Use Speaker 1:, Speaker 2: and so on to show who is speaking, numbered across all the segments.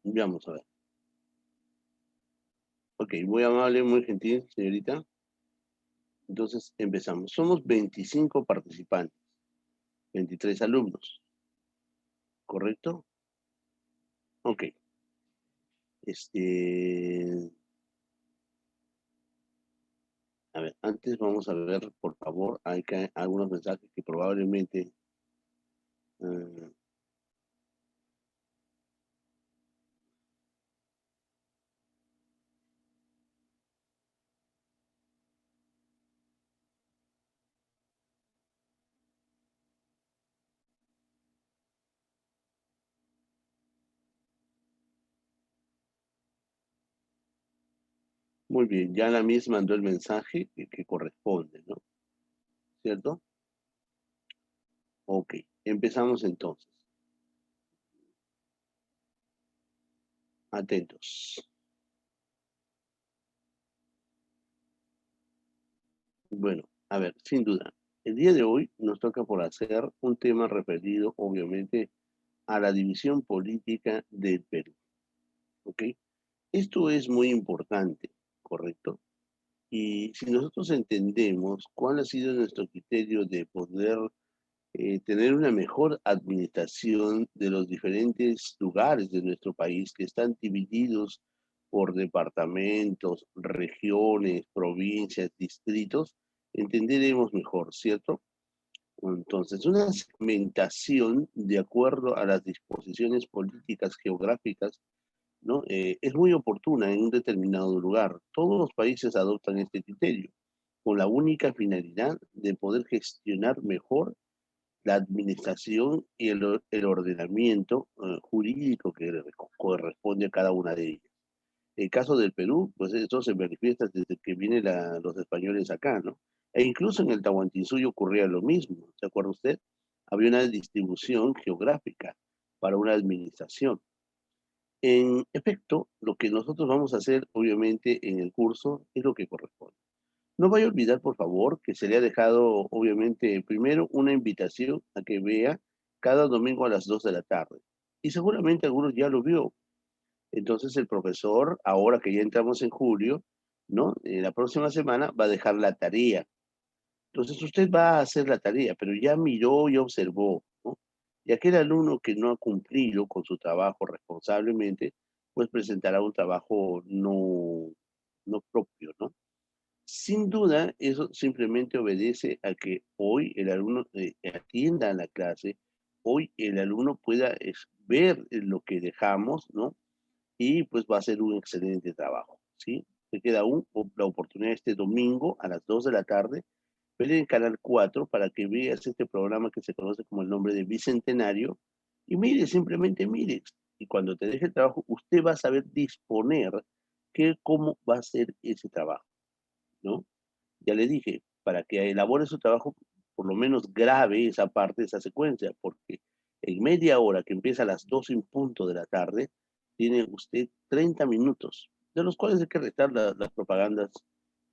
Speaker 1: Vamos a ver. Ok, muy amable, muy gentil, señorita. Entonces, empezamos. Somos 25 participantes, 23 alumnos, ¿correcto? Ok. A ver, antes vamos a ver, por favor, hay algunos mensajes que probablemente... eh, muy bien, ya la misma mandó el mensaje que corresponde, ¿no? ¿Cierto? Ok, empezamos entonces. Atentos. Bueno, a ver, sin duda, el día de hoy nos toca por hacer un tema referido, obviamente, a la división política del Perú, ¿ok? Esto es muy importante, ¿correcto? Y si nosotros entendemos cuál ha sido nuestro criterio de poder tener una mejor administración de los diferentes lugares de nuestro país que están divididos por departamentos, regiones, provincias, distritos, entenderemos mejor, ¿cierto? Entonces, una segmentación de acuerdo a las disposiciones políticas geográficas, ¿no? Es muy oportuna en un determinado lugar. Todos los países adoptan este criterio con la única finalidad de poder gestionar mejor la administración y el ordenamiento jurídico que le corresponde a cada una de ellas. El caso del Perú, pues eso se manifiesta desde que vienen los españoles acá, ¿no? E incluso en el Tahuantinsuyo ocurría lo mismo, ¿se acuerda usted? Había una distribución geográfica para una administración. En efecto, lo que nosotros vamos a hacer, obviamente, en el curso es lo que corresponde. No vaya a olvidar, por favor, que se le ha dejado, obviamente, primero una invitación a que vea cada domingo a las 2 de la tarde. Y seguramente algunos ya lo vio. Entonces el profesor, ahora que ya entramos en julio, ¿no? La próxima semana va a dejar la tarea. Entonces usted va a hacer la tarea, pero ya miró y observó, ¿no? Y aquel alumno que no ha cumplido con su trabajo responsablemente, pues presentará un trabajo no propio, ¿no? Sin duda, eso simplemente obedece a que hoy el alumno atienda a la clase, hoy el alumno pueda ver lo que dejamos, ¿no? Y pues va a ser un excelente trabajo, ¿sí? Te queda aún la oportunidad este domingo a las 2 de la tarde, ver en Canal 4 para que veas este programa que se conoce como el nombre de Bicentenario y mire, simplemente mire. Y cuando te deje el trabajo, usted va a saber disponer cómo va a ser ese trabajo, ¿no? Ya le dije, para que elabore su trabajo, por lo menos grabe esa parte, esa secuencia, porque en media hora que empieza a las 2 en punto de la tarde, tiene usted 30 minutos, de los cuales hay que restar las propagandas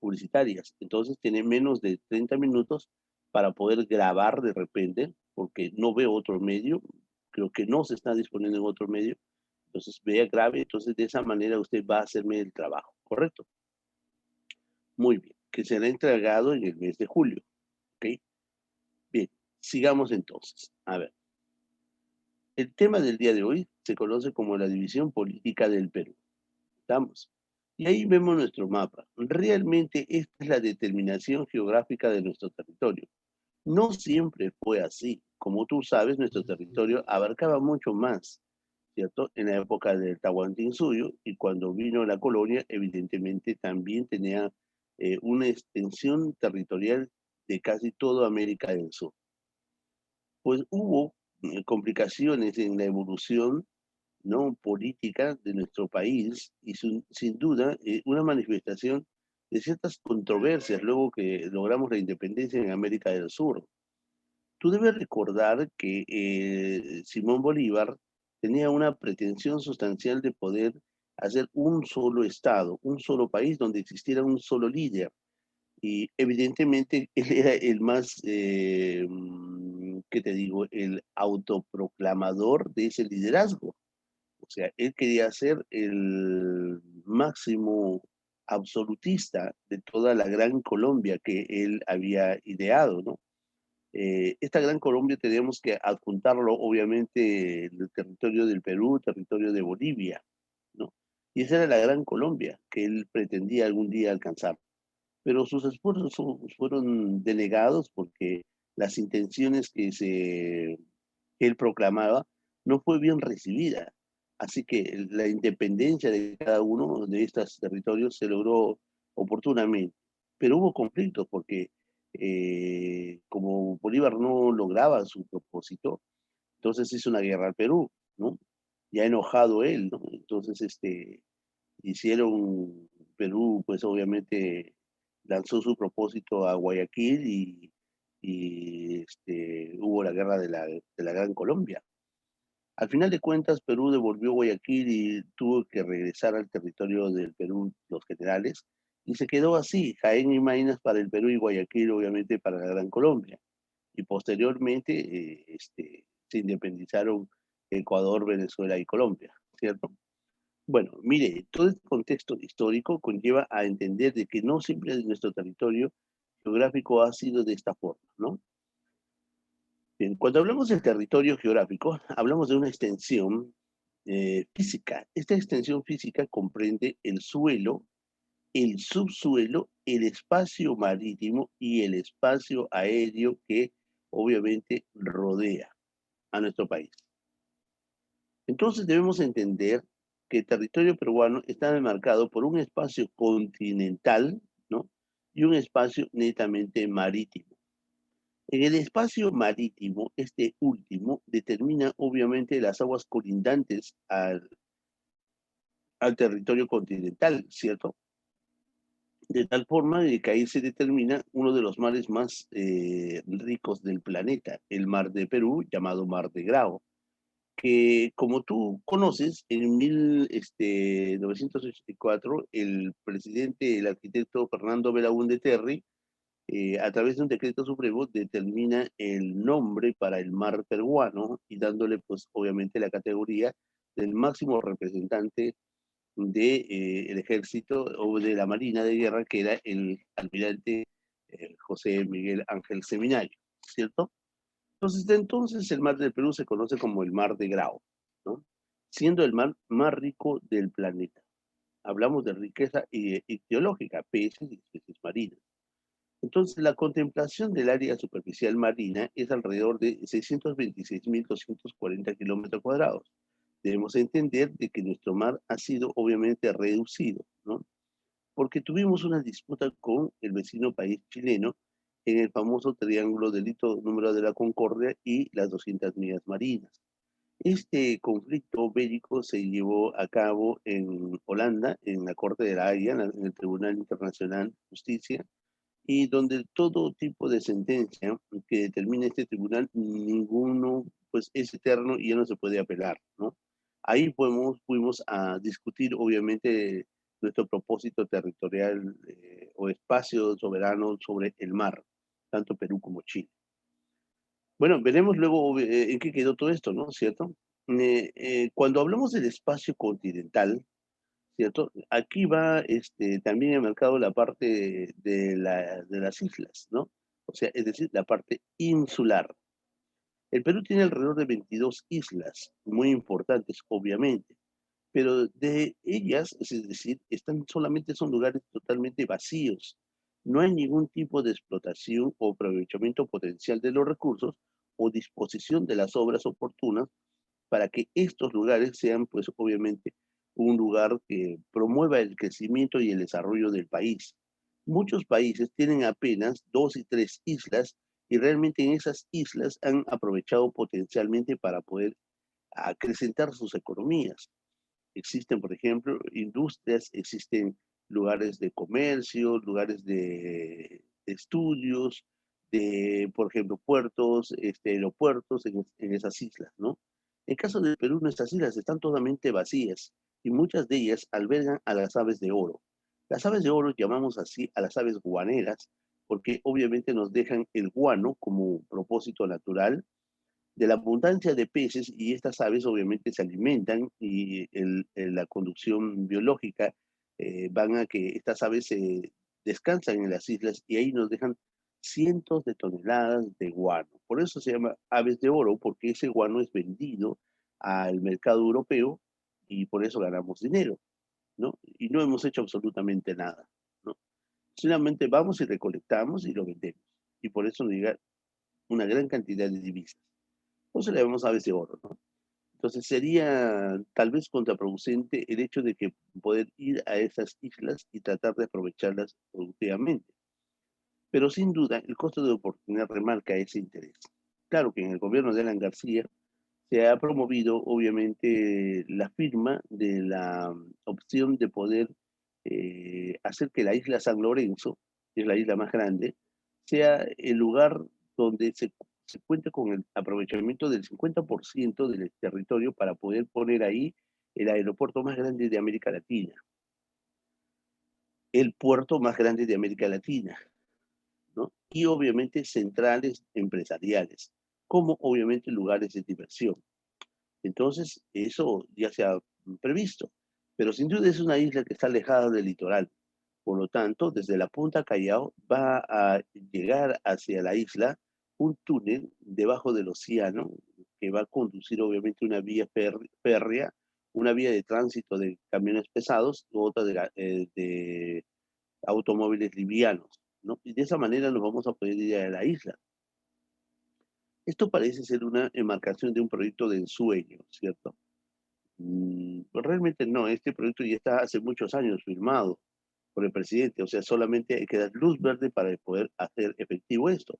Speaker 1: publicitarias. Entonces tiene menos de 30 minutos para poder grabar de repente, porque no veo otro medio, creo que no se está disponiendo en otro medio. Entonces vea, grabe, entonces de esa manera usted va a hacerme el trabajo, ¿correcto? Muy bien, que será entregado en el mes de julio, ¿ok? Bien, sigamos entonces. A ver, el tema del día de hoy se conoce como la división política del Perú. ¿Estamos? Y ahí vemos nuestro mapa. Realmente esta es la determinación geográfica de nuestro territorio. No siempre fue así. Como tú sabes, nuestro territorio abarcaba mucho más, ¿cierto? En la época del Tahuantinsuyo y cuando vino la colonia, evidentemente también tenía una extensión territorial de casi toda América del Sur. Pues hubo complicaciones en la evolución, ¿no? Política de nuestro país y sin duda una manifestación de ciertas controversias luego que logramos la independencia en América del Sur. Tú debes recordar que Simón Bolívar tenía una pretensión sustancial de poder hacer un solo Estado, un solo país donde existiera un solo líder. Y evidentemente él era el más, ¿qué te digo?, el autoproclamador de ese liderazgo. sea, él quería ser el máximo absolutista de toda la Gran Colombia que él había ideado, ¿no? Esta Gran Colombia tenemos que adjuntarlo, obviamente, el territorio del Perú, territorio de Bolivia, ¿no? Y esa era la Gran Colombia que él pretendía algún día alcanzar. Pero sus esfuerzos fueron denegados porque las intenciones que él proclamaba no fue bien recibida. Así que la independencia de cada uno de estos territorios se logró oportunamente. Pero hubo conflictos porque como Bolívar no lograba su propósito, entonces hizo una guerra al Perú, ¿no? Ya enojado él, ¿no? Entonces, hicieron Perú, pues obviamente lanzó su propósito a Guayaquil y hubo la guerra de la Gran Colombia. Al final de cuentas, Perú devolvió Guayaquil y tuvo que regresar al territorio del Perú, los generales, y se quedó así, Jaén y Maynas para el Perú y Guayaquil, obviamente, para la Gran Colombia. Y posteriormente se independizaron Ecuador, Venezuela y Colombia, ¿cierto? Bueno, mire, todo este contexto histórico conlleva a entender de que no siempre nuestro territorio geográfico ha sido de esta forma, ¿no? Bien, cuando hablamos del territorio geográfico, hablamos de una extensión física. Esta extensión física comprende el suelo, el subsuelo, el espacio marítimo y el espacio aéreo que obviamente rodea a nuestro país. Entonces debemos entender que el territorio peruano está demarcado por un espacio continental, ¿no? Y un espacio netamente marítimo. En el espacio marítimo, este último determina obviamente las aguas colindantes al territorio continental, ¿cierto? De tal forma de que ahí se determina uno de los mares más ricos del planeta, el mar de Perú, llamado Mar de Grao, que como tú conoces, en 1984, el presidente, el arquitecto Fernando Belaúnde Terry, a través de un decreto supremo, determina el nombre para el mar peruano y dándole, pues, obviamente la categoría del máximo representante del ejército o de la Marina de Guerra, que era el almirante José Miguel Ángel Seminario, ¿cierto? Entonces, de entonces el mar del Perú se conoce como el mar de Grao, ¿no? Siendo el mar más rico del planeta. Hablamos de riqueza ictiológica, peces y especies marinas. Entonces, la contemplación del área superficial marina es alrededor de 626.240 kilómetros cuadrados. Debemos entender de que nuestro mar ha sido obviamente reducido, ¿no? Porque tuvimos una disputa con el vecino país chileno en el famoso triángulo delito número de la Concordia y las 200 millas marinas. Este conflicto bélico se llevó a cabo en Holanda, en la Corte de la Haya, en el Tribunal Internacional de Justicia, y donde todo tipo de sentencia que determine este tribunal, ninguno pues es eterno y ya no se puede apelar, ¿no? Ahí fuimos a discutir obviamente nuestro propósito territorial o espacio soberano sobre el mar, tanto Perú como Chile. Bueno, veremos luego en qué quedó todo esto, ¿no? ¿Cierto? Cuando hablamos del espacio continental, ¿cierto? Aquí va también enmarcado la parte de las islas, ¿no? O sea, es decir, la parte insular. El Perú tiene alrededor de 22 islas, muy importantes, obviamente, pero de ellas, es decir, solamente son lugares totalmente vacíos. No hay ningún tipo de explotación o aprovechamiento potencial de los recursos o disposición de las obras oportunas para que estos lugares sean, pues obviamente, un lugar que promueva el crecimiento y el desarrollo del país. Muchos países tienen apenas 2 y 3 islas y realmente en esas islas han aprovechado potencialmente para poder acrecentar sus economías. Existen, por ejemplo, industrias, existen lugares de comercio, lugares de estudios, por ejemplo, puertos, aeropuertos en esas islas, ¿no? En caso del Perú, nuestras islas están totalmente vacías y muchas de ellas albergan a las aves de oro. Las aves de oro llamamos así a las aves guaneras porque obviamente nos dejan el guano como propósito natural de la abundancia de peces, y estas aves obviamente se alimentan y la conducción biológica van a que estas aves descansan en las islas y ahí nos dejan cientos de toneladas de guano. Por eso se llama aves de oro, porque ese guano es vendido al mercado europeo y por eso ganamos dinero, ¿no? Y no hemos hecho absolutamente nada, ¿no? Solamente vamos y recolectamos y lo vendemos. Y por eso nos llega una gran cantidad de divisas. Por eso le llamamos aves de oro, ¿no? Entonces sería tal vez contraproducente el hecho de que poder ir a esas islas y tratar de aprovecharlas productivamente. Pero sin duda, el costo de oportunidad remarca ese interés. Claro que en el gobierno de Alan García se ha promovido, obviamente, la firma de la opción de poder hacer que la isla San Lorenzo, que es la isla más grande, sea el lugar donde se cuente con el aprovechamiento del 50% del territorio para poder poner ahí el aeropuerto más grande de América Latina, el puerto más grande de América Latina, ¿no? Y obviamente centrales empresariales, como obviamente lugares de diversión. Entonces, eso ya se ha previsto, pero sin duda es una isla que está alejada del litoral. Por lo tanto, desde la punta Callao va a llegar hacia la isla un túnel debajo del océano que va a conducir obviamente una vía férrea, una vía de tránsito de camiones pesados, otra de automóviles livianos, ¿no? Y de esa manera nos vamos a poder ir a la isla. Esto parece ser una enmarcación de un proyecto de ensueño, ¿cierto? Pues realmente no, este proyecto ya está hace muchos años firmado por el presidente, o sea, solamente hay que dar luz verde para poder hacer efectivo esto.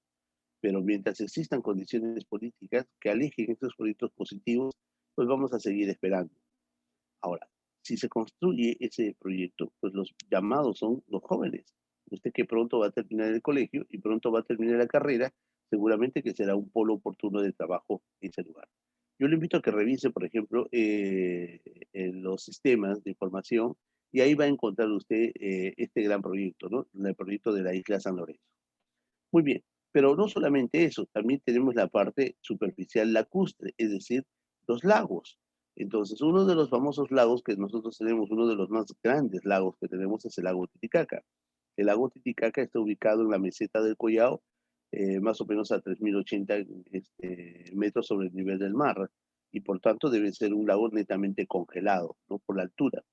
Speaker 1: Pero mientras existan condiciones políticas que alejen estos proyectos positivos, pues vamos a seguir esperando. Ahora, si se construye ese proyecto, pues los llamados son los jóvenes. Usted que pronto va a terminar el colegio y pronto va a terminar la carrera, seguramente que será un polo oportuno de trabajo en ese lugar. Yo le invito a que revise, por ejemplo, los sistemas de información y ahí va a encontrar usted este gran proyecto, ¿no? El proyecto de la isla San Lorenzo. Muy bien, pero no solamente eso, también tenemos la parte superficial lacustre, es decir, los lagos. Entonces, uno de los famosos lagos que nosotros tenemos, uno de los más grandes lagos que tenemos es el lago Titicaca. El lago Titicaca está ubicado en la meseta del Collao, más o menos a 3.080 metros sobre el nivel del mar, y por tanto debe ser un lago netamente congelado, ¿no? Por la altura.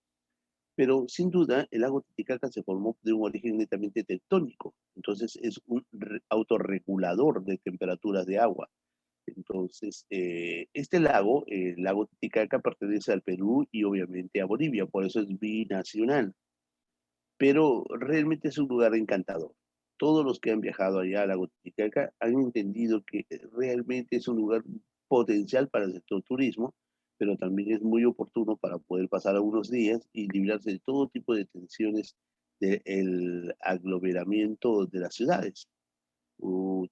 Speaker 1: Pero sin duda, el lago Titicaca se formó de un origen netamente tectónico, entonces es un autorregulador de temperaturas de agua. Entonces, este lago, el lago Titicaca, pertenece al Perú y obviamente a Bolivia, por eso es binacional, pero realmente es un lugar encantador. Todos los que han viajado allá al lago Titicaca han entendido que realmente es un lugar potencial para el sector turismo, pero también es muy oportuno para poder pasar algunos días y librarse de todo tipo de tensiones del aglomeramiento de las ciudades.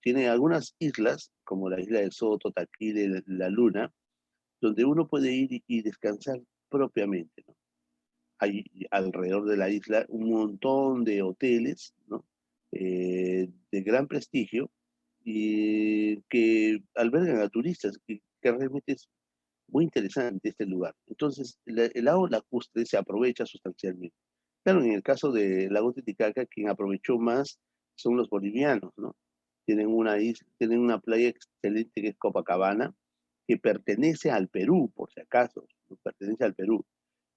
Speaker 1: Tiene algunas islas, como la isla de Soto, Taquile, La Luna, donde uno puede ir y descansar propiamente, ¿no? Hay alrededor de la isla un montón de hoteles, ¿no? De gran prestigio y que albergan a turistas, que realmente es muy interesante este lugar. Entonces, el lago lacustre se aprovecha sustancialmente. Claro, en el caso del lago Titicaca, quien aprovechó más son los bolivianos, ¿no? Tienen una isla, tienen una playa excelente que es Copacabana, que pertenece al Perú, por si acaso, no pertenece al Perú,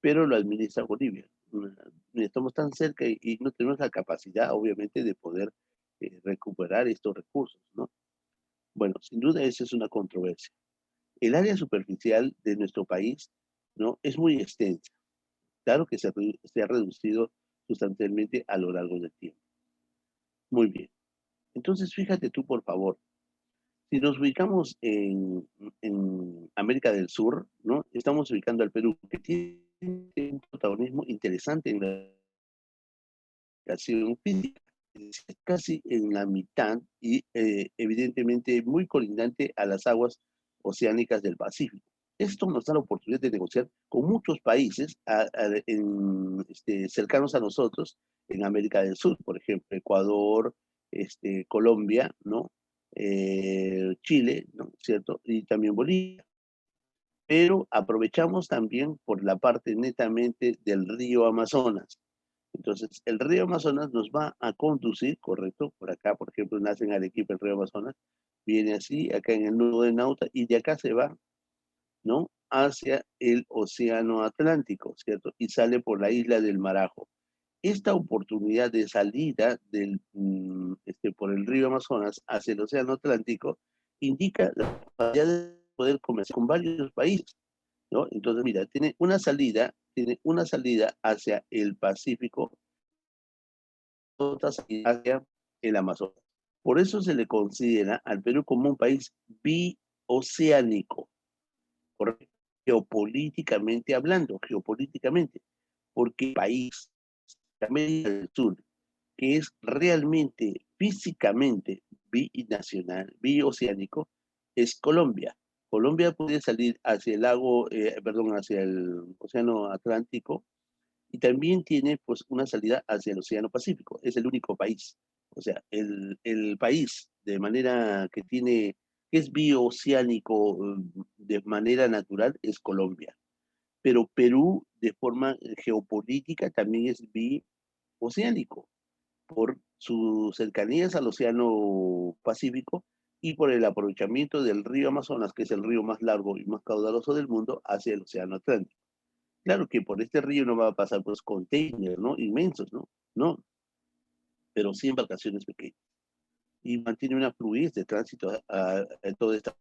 Speaker 1: pero lo administra Bolivia. Estamos tan cerca y no tenemos la capacidad, obviamente, de poder recuperar estos recursos, ¿no? Bueno, sin duda esa es una controversia. El área superficial de nuestro país, ¿no? Es muy extensa. Claro que se ha reducido sustancialmente a lo largo del tiempo. Muy bien. Entonces, fíjate tú, por favor, si nos ubicamos en América del Sur, ¿no? Estamos ubicando al Perú, que tiene un protagonismo interesante en la educación física, es casi en la mitad y evidentemente muy colindante a las aguas oceánicas del Pacífico. Esto nos da la oportunidad de negociar con muchos países cercanos a nosotros en América del Sur, por ejemplo, Ecuador, Colombia, ¿no? Chile, ¿no? ¿cierto? Y también Bolivia. Pero aprovechamos también por la parte netamente del río Amazonas. Entonces, el río Amazonas nos va a conducir, correcto, por acá, por ejemplo, nace en Arequipa el río Amazonas, viene así, acá en el nudo de Nauta, y de acá se va, ¿no? Hacia el Océano Atlántico, ¿cierto? Y sale por la isla del Marajo. Esta oportunidad de salida por el río Amazonas hacia el Océano Atlántico indica la capacidad de poder comerciar con varios países, ¿no? Entonces, mira, tiene una salida hacia el Pacífico, otra salida hacia el Amazonas. Por eso se le considera al Perú como un país bioceánico, ¿correcto? Geopolíticamente hablando, geopolíticamente, porque el país de América del Sur que es realmente físicamente binacional, bioceánico, es Colombia. Colombia puede salir hacia el hacia el Océano Atlántico y también tiene pues una salida hacia el Océano Pacífico. Es el único país. O sea, el país de manera que es bioceánico de manera natural es Colombia. Pero Perú de forma geopolítica también es bioceánico por sus cercanías al Océano Pacífico y por el aprovechamiento del río Amazonas, que es el río más largo y más caudaloso del mundo, hacia el Océano Atlántico. Claro que por este río no va a pasar pues containers, ¿no? Inmensos, ¿no? No, pero sí embarcaciones pequeñas. Y mantiene una fluidez de tránsito a toda esta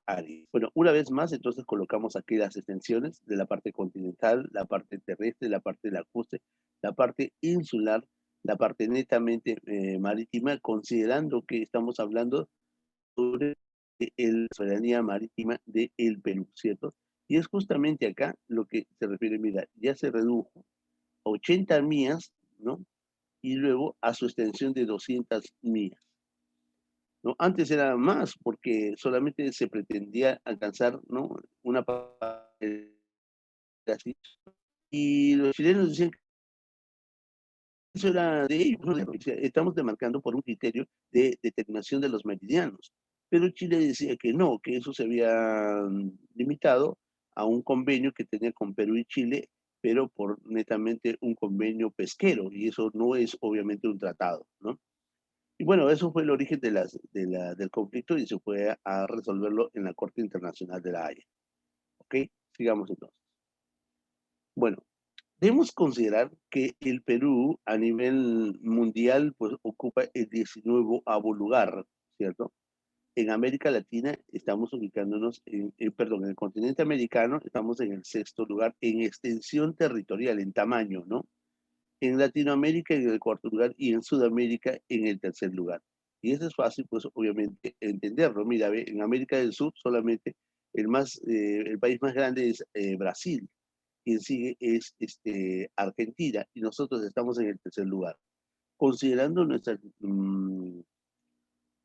Speaker 1: área. Bueno, una vez más, entonces colocamos aquí las extensiones de la parte continental, la parte terrestre, la parte lacustre, la parte insular, la parte netamente marítima, considerando que estamos hablando sobre la soberanía marítima del Perú, ¿cierto? Y es justamente acá lo que se refiere, mira, ya se redujo a 80 millas, ¿no? Y luego a su extensión de 200 millas, ¿no? Antes era más porque solamente se pretendía alcanzar, ¿no? Una parte así. Y los chilenos decían que eso era de ellos, ¿no? Estamos demarcando por un criterio de determinación de los meridianos. Pero Chile decía que no, que eso se había limitado a un convenio que tenía con Perú y Chile, pero por netamente un convenio pesquero, y eso no es obviamente un tratado, ¿no? Y bueno, eso fue el origen del conflicto y se fue a resolverlo en la Corte Internacional de la Haya. ¿Ok? Sigamos entonces. Bueno, debemos considerar que el Perú a nivel mundial pues ocupa el 19º lugar, ¿cierto? En América Latina estamos ubicándonos en el continente americano estamos en el 6º lugar en extensión territorial, en tamaño, ¿no? En Latinoamérica en el 4º lugar y en Sudamérica en el 3er lugar. Y eso es fácil, pues obviamente entenderlo. Mira, ve, en América del Sur solamente el país más grande es Brasil, quien sigue es Argentina y nosotros estamos en el 3er lugar. Considerando nuestras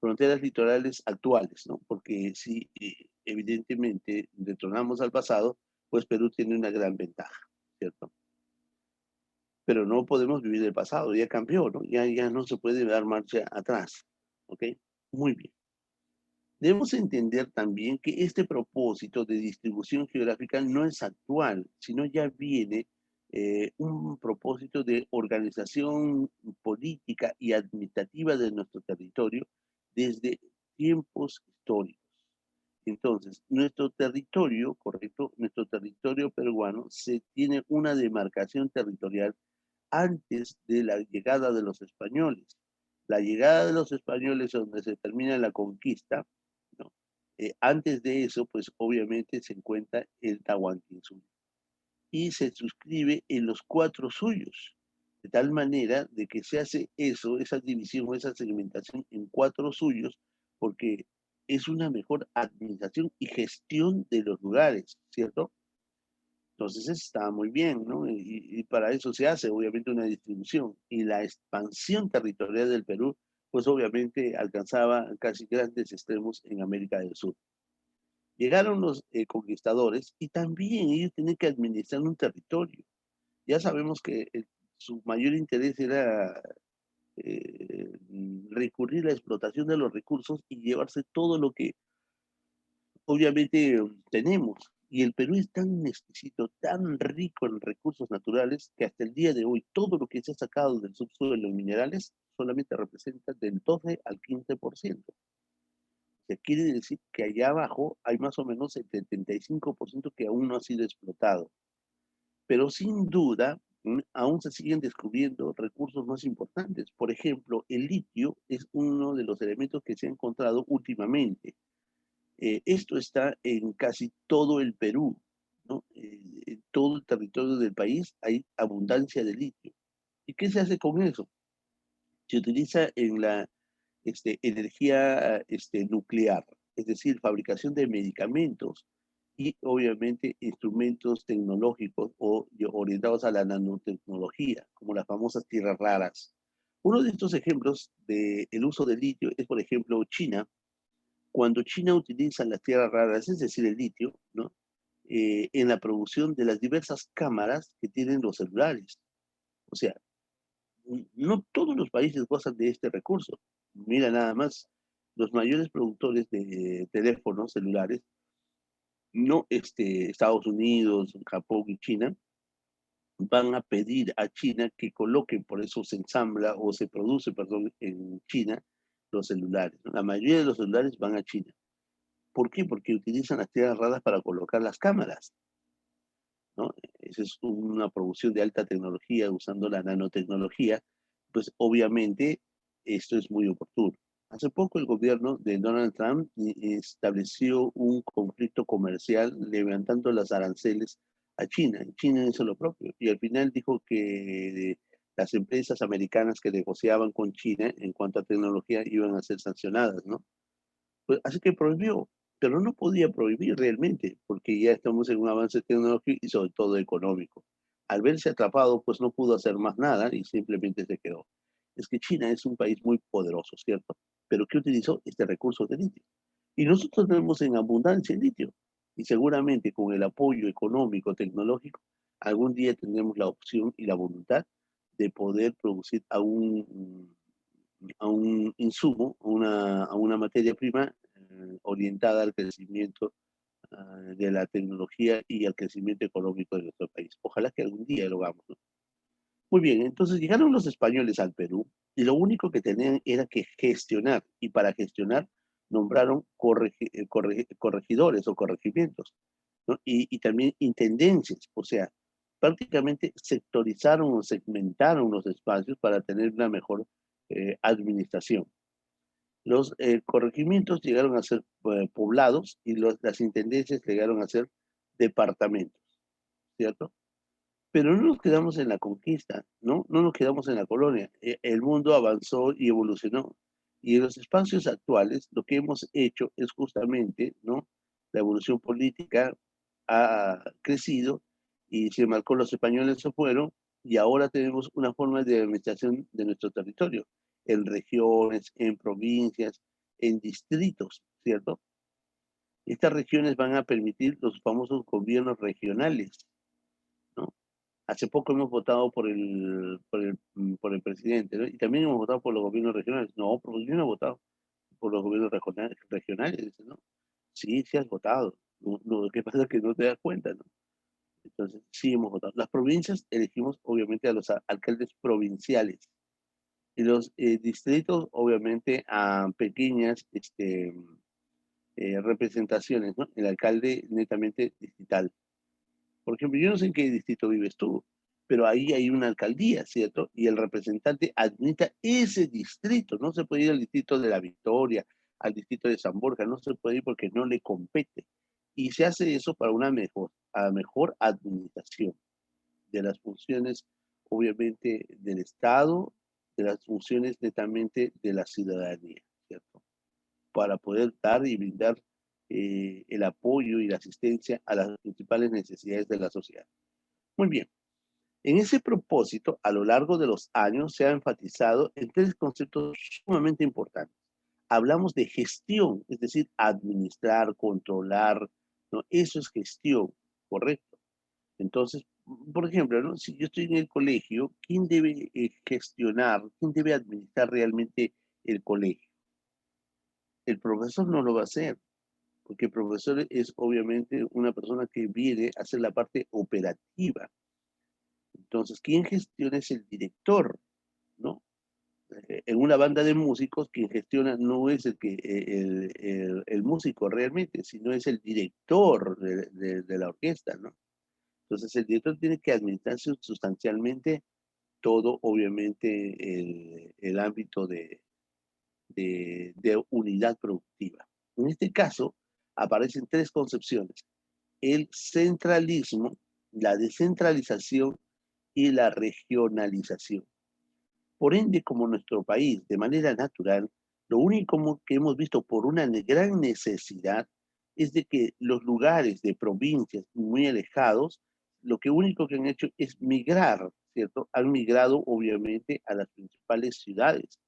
Speaker 1: fronteras litorales actuales, ¿no? Porque si evidentemente retornamos al pasado, pues Perú tiene una gran ventaja, ¿cierto? Pero no podemos vivir del pasado, ya cambió, ¿no? Ya no se puede dar marcha atrás, ¿ok? Muy bien. Debemos entender también que este propósito de distribución geográfica no es actual, sino ya viene un propósito de organización política y administrativa de nuestro territorio desde tiempos históricos. Entonces, nuestro territorio, correcto, nuestro territorio peruano se tiene una demarcación territorial antes de la llegada de los españoles. La llegada de los españoles donde se termina la conquista, ¿no? Antes de eso, pues obviamente se encuentra el Tahuantinsuyo y se suscribe en los 4 suyos, de tal manera de que se hace eso, esa división o esa segmentación en 4 suyos, porque es una mejor administración y gestión de los lugares, ¿cierto? Entonces está muy bien, ¿no? Y para eso se hace, obviamente, una distribución. Y la expansión territorial del Perú, pues obviamente alcanzaba casi grandes extremos en América del Sur. Llegaron los conquistadores y también ellos tenían que administrar un territorio. Ya sabemos que su mayor interés era recurrir a la explotación de los recursos y llevarse todo lo que obviamente tenemos. Y el Perú es tan exquisito, tan rico en recursos naturales, que hasta el día de hoy todo lo que se ha sacado del subsuelo en minerales solamente representa del 12 al 15%. Se quiere decir que allá abajo hay más o menos el 75% que aún no ha sido explotado. Pero sin duda, aún se siguen descubriendo recursos más importantes. Por ejemplo, el litio es uno de los elementos que se ha encontrado últimamente. Esto está en casi todo el Perú, ¿no? En todo el territorio del país hay abundancia de litio. ¿Y qué se hace con eso? Se utiliza en la energía nuclear, es decir, fabricación de medicamentos y obviamente instrumentos tecnológicos o orientados a la nanotecnología, como las famosas tierras raras. Uno de estos ejemplos del uso del litio es, por ejemplo, China. Cuando China utiliza las tierras raras, es decir, el litio, ¿no? En la producción de las diversas cámaras que tienen los celulares. O sea, no todos los países gozan de este recurso. Mira nada más, los mayores productores de teléfonos celulares, no Estados Unidos, Japón y China, van a pedir a China que coloquen, por eso se ensambla o se produce, perdón, en China los celulares, ¿no? La mayoría de los celulares van a China. ¿Por qué? Porque utilizan las tierras raras para colocar las cámaras, ¿no? Esa es una producción de alta tecnología usando la nanotecnología, pues obviamente esto es muy oportuno. Hace poco el gobierno de Donald Trump estableció un conflicto comercial levantando las aranceles a China. China hizo lo propio y al final dijo que las empresas americanas que negociaban con China en cuanto a tecnología iban a ser sancionadas, ¿no? Pues, así que prohibió, pero no podía prohibir realmente, porque ya estamos en un avance tecnológico y sobre todo económico. Al verse atrapado, pues no pudo hacer más nada y simplemente se quedó. Es que China es un país muy poderoso, ¿cierto? Pero que utilizó este recurso de litio. Y nosotros tenemos en abundancia el litio. Y seguramente con el apoyo económico, tecnológico, algún día tendremos la opción y la voluntad de poder producir a un insumo, a una materia prima orientada al crecimiento de la tecnología y al crecimiento económico de nuestro país. Ojalá que algún día lo hagamos, ¿no? Muy bien, entonces llegaron los españoles al Perú y lo único que tenían era que gestionar, y para gestionar nombraron corregidores o corregimientos, ¿no? Y también intendencias, o sea, prácticamente sectorizaron o segmentaron los espacios para tener una mejor administración. Los corregimientos llegaron a ser poblados y las intendencias llegaron a ser departamentos, ¿cierto? Pero no nos quedamos en la conquista, ¿no? No nos quedamos en la colonia. El mundo avanzó y evolucionó. Y en los espacios actuales, lo que hemos hecho es justamente, ¿no? La evolución política ha crecido y sin embargo los españoles se fueron y ahora tenemos una forma de administración de nuestro territorio, en regiones, en provincias, en distritos, ¿cierto? Estas regiones van a permitir los famosos gobiernos regionales, ¿no? Hace poco hemos votado por el presidente, ¿no? Y también hemos votado por los gobiernos regionales. No, pero yo no he votado por los gobiernos regionales, dice, ¿no? Sí, sí has votado. Lo que pasa es que no te das cuenta, ¿no? Entonces, sí hemos votado. Las provincias elegimos, obviamente, a los alcaldes provinciales. Y los distritos, obviamente, a pequeñas representaciones, ¿no? El alcalde netamente distrital. Por ejemplo, yo no sé en qué distrito vives tú, pero ahí hay una alcaldía, ¿cierto? Y el representante administra ese distrito. No se puede ir al distrito de La Victoria, al distrito de San Borja, no se puede ir porque no le compete. Y se hace eso para una mejor administración de las funciones, obviamente, del Estado, de las funciones netamente de la ciudadanía, ¿cierto? Para poder dar y brindar el apoyo y la asistencia a las principales necesidades de la sociedad. Muy bien. En ese propósito, a lo largo de los años, se ha enfatizado en tres conceptos sumamente importantes. Hablamos de gestión, es decir, administrar, controlar, ¿no? Eso es gestión, correcto. Entonces, por ejemplo, ¿no? Si yo estoy en el colegio, ¿quién debe gestionar, quién debe administrar realmente el colegio? El profesor no lo va a hacer, porque el profesor es obviamente una persona que viene a hacer la parte operativa. Entonces, ¿quién gestiona es el director, ¿no? En una banda de músicos, quien gestiona no es el músico realmente, sino es el director de la orquesta, ¿no? Entonces, el director tiene que administrar sustancialmente todo, obviamente, el ámbito de unidad productiva. En este caso, aparecen tres concepciones: el centralismo, la descentralización y la regionalización. Por ende, como nuestro país, de manera natural, lo único que hemos visto por una gran necesidad es de que los lugares de provincias muy alejados, lo que único que han hecho es migrar, ¿cierto? Han migrado obviamente a las principales ciudades.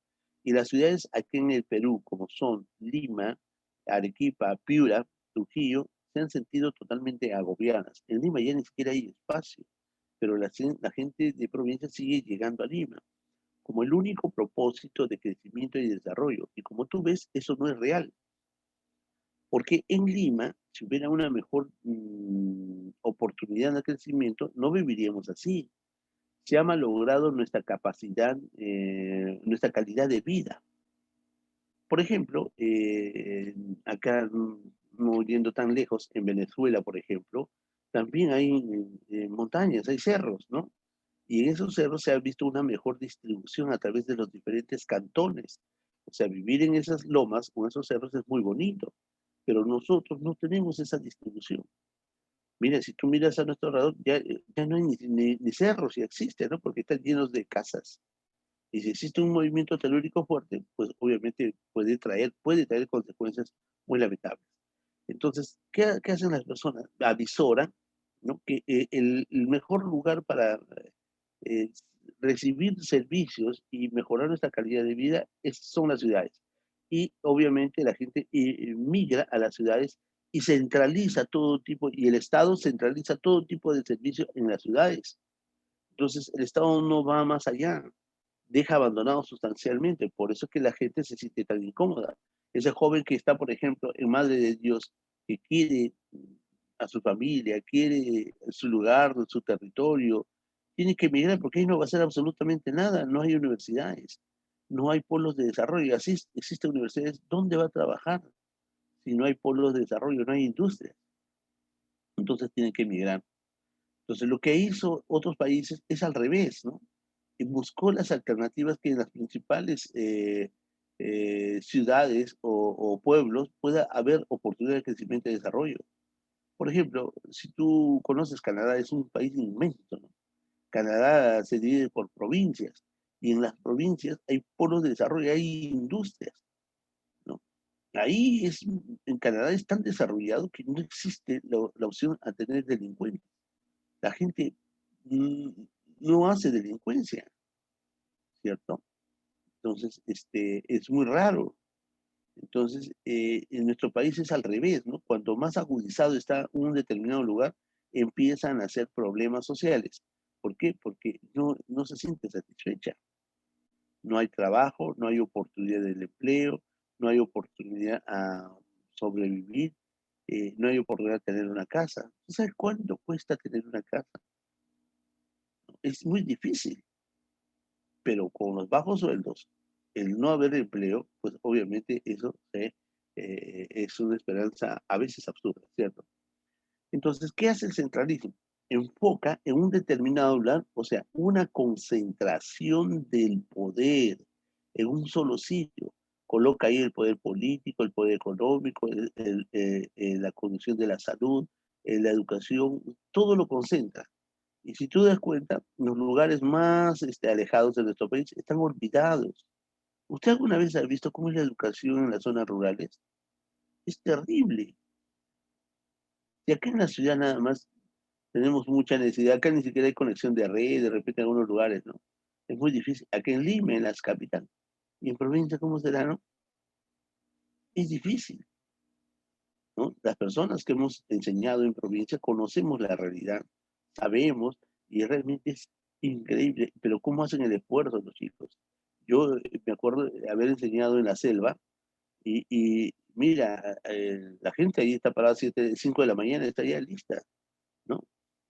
Speaker 1: Y las ciudades aquí en el Perú, como son Lima, Arequipa, Piura, Trujillo, se han sentido totalmente agobiadas. En Lima ya ni siquiera hay espacio, pero la gente de provincia sigue llegando a Lima como el único propósito de crecimiento y desarrollo. Y como tú ves, eso no es real. Porque en Lima, si hubiera una mejor oportunidad de crecimiento, no viviríamos así. Se ha malogrado nuestra capacidad, nuestra calidad de vida. Por ejemplo, acá, no yendo tan lejos, en Venezuela, por ejemplo, también hay montañas, hay cerros, ¿no? Y en esos cerros se ha visto una mejor distribución a través de los diferentes cantones. O sea, vivir en esas lomas, con esos cerros, es muy bonito, pero nosotros no tenemos esa distribución. Mira, si tú miras a nuestro alrededor, ya no hay ni cerros, ya existen, ¿no? Porque están llenos de casas. Y si existe un movimiento telúrico fuerte, pues obviamente puede traer consecuencias muy lamentables. Entonces, ¿qué hacen las personas? Avisoran, ¿no? Que el mejor lugar para eh, recibir servicios y mejorar nuestra calidad de vida son las ciudades. Y obviamente la gente migra a las ciudades y centraliza todo tipo, y el Estado centraliza todo tipo de servicios en las ciudades. Entonces, el Estado no va más allá, deja abandonado sustancialmente. Por eso es que la gente se siente tan incómoda. Ese joven que está, por ejemplo, en Madre de Dios, que quiere a su familia, quiere su lugar, su territorio, tiene que emigrar porque ahí no va a hacer absolutamente nada. No hay universidades, no hay polos de desarrollo. Así existen universidades. ¿Dónde va a trabajar si no hay polos de desarrollo, no hay industria? Entonces tienen que emigrar. Entonces lo que hizo otros países es al revés, ¿no? Y buscó las alternativas que en las principales ciudades o pueblos pueda haber oportunidad de crecimiento y desarrollo. Por ejemplo, si tú conoces Canadá, es un país inmenso, ¿no? Canadá se divide por provincias y en las provincias hay polos de desarrollo, hay industrias, ¿no? Ahí en Canadá es tan desarrollado que no existe la opción a tener delincuentes. La gente mm, no hace delincuencia, ¿cierto? Entonces, es muy raro. Entonces, en nuestro país es al revés, ¿no? Cuanto más agudizado está un determinado lugar, empiezan a hacer problemas sociales. ¿Por qué? Porque no se siente satisfecha. No hay trabajo, no hay oportunidad de empleo, no hay oportunidad a sobrevivir, no hay oportunidad de tener una casa. ¿Tú sabes cuánto cuesta tener una casa? Es muy difícil, pero con los bajos sueldos, el no haber empleo, pues obviamente eso es una esperanza a veces absurda, ¿cierto? Entonces, ¿qué hace el centralismo? Enfoca en un determinado lugar, o sea, una concentración del poder en un solo sitio. Coloca ahí el poder político, el poder económico, la condición de la salud, la educación, todo lo concentra. Y si tú das cuenta, los lugares más alejados de nuestro país están olvidados. ¿Usted alguna vez ha visto cómo es la educación en las zonas rurales? Es terrible. Y acá en la ciudad nada más tenemos mucha necesidad. Acá ni siquiera hay conexión de red, de repente en algunos lugares, ¿no? Es muy difícil. Acá en Lima, en las capitales. Y en provincia, ¿cómo será, no? Es difícil, ¿no? Las personas que hemos enseñado en provincia conocemos la realidad, sabemos, y realmente es increíble. Pero ¿cómo hacen el esfuerzo los chicos? Yo me acuerdo de haber enseñado en la selva y mira, la gente ahí está parada a 5 de la mañana, está ya lista, ¿no?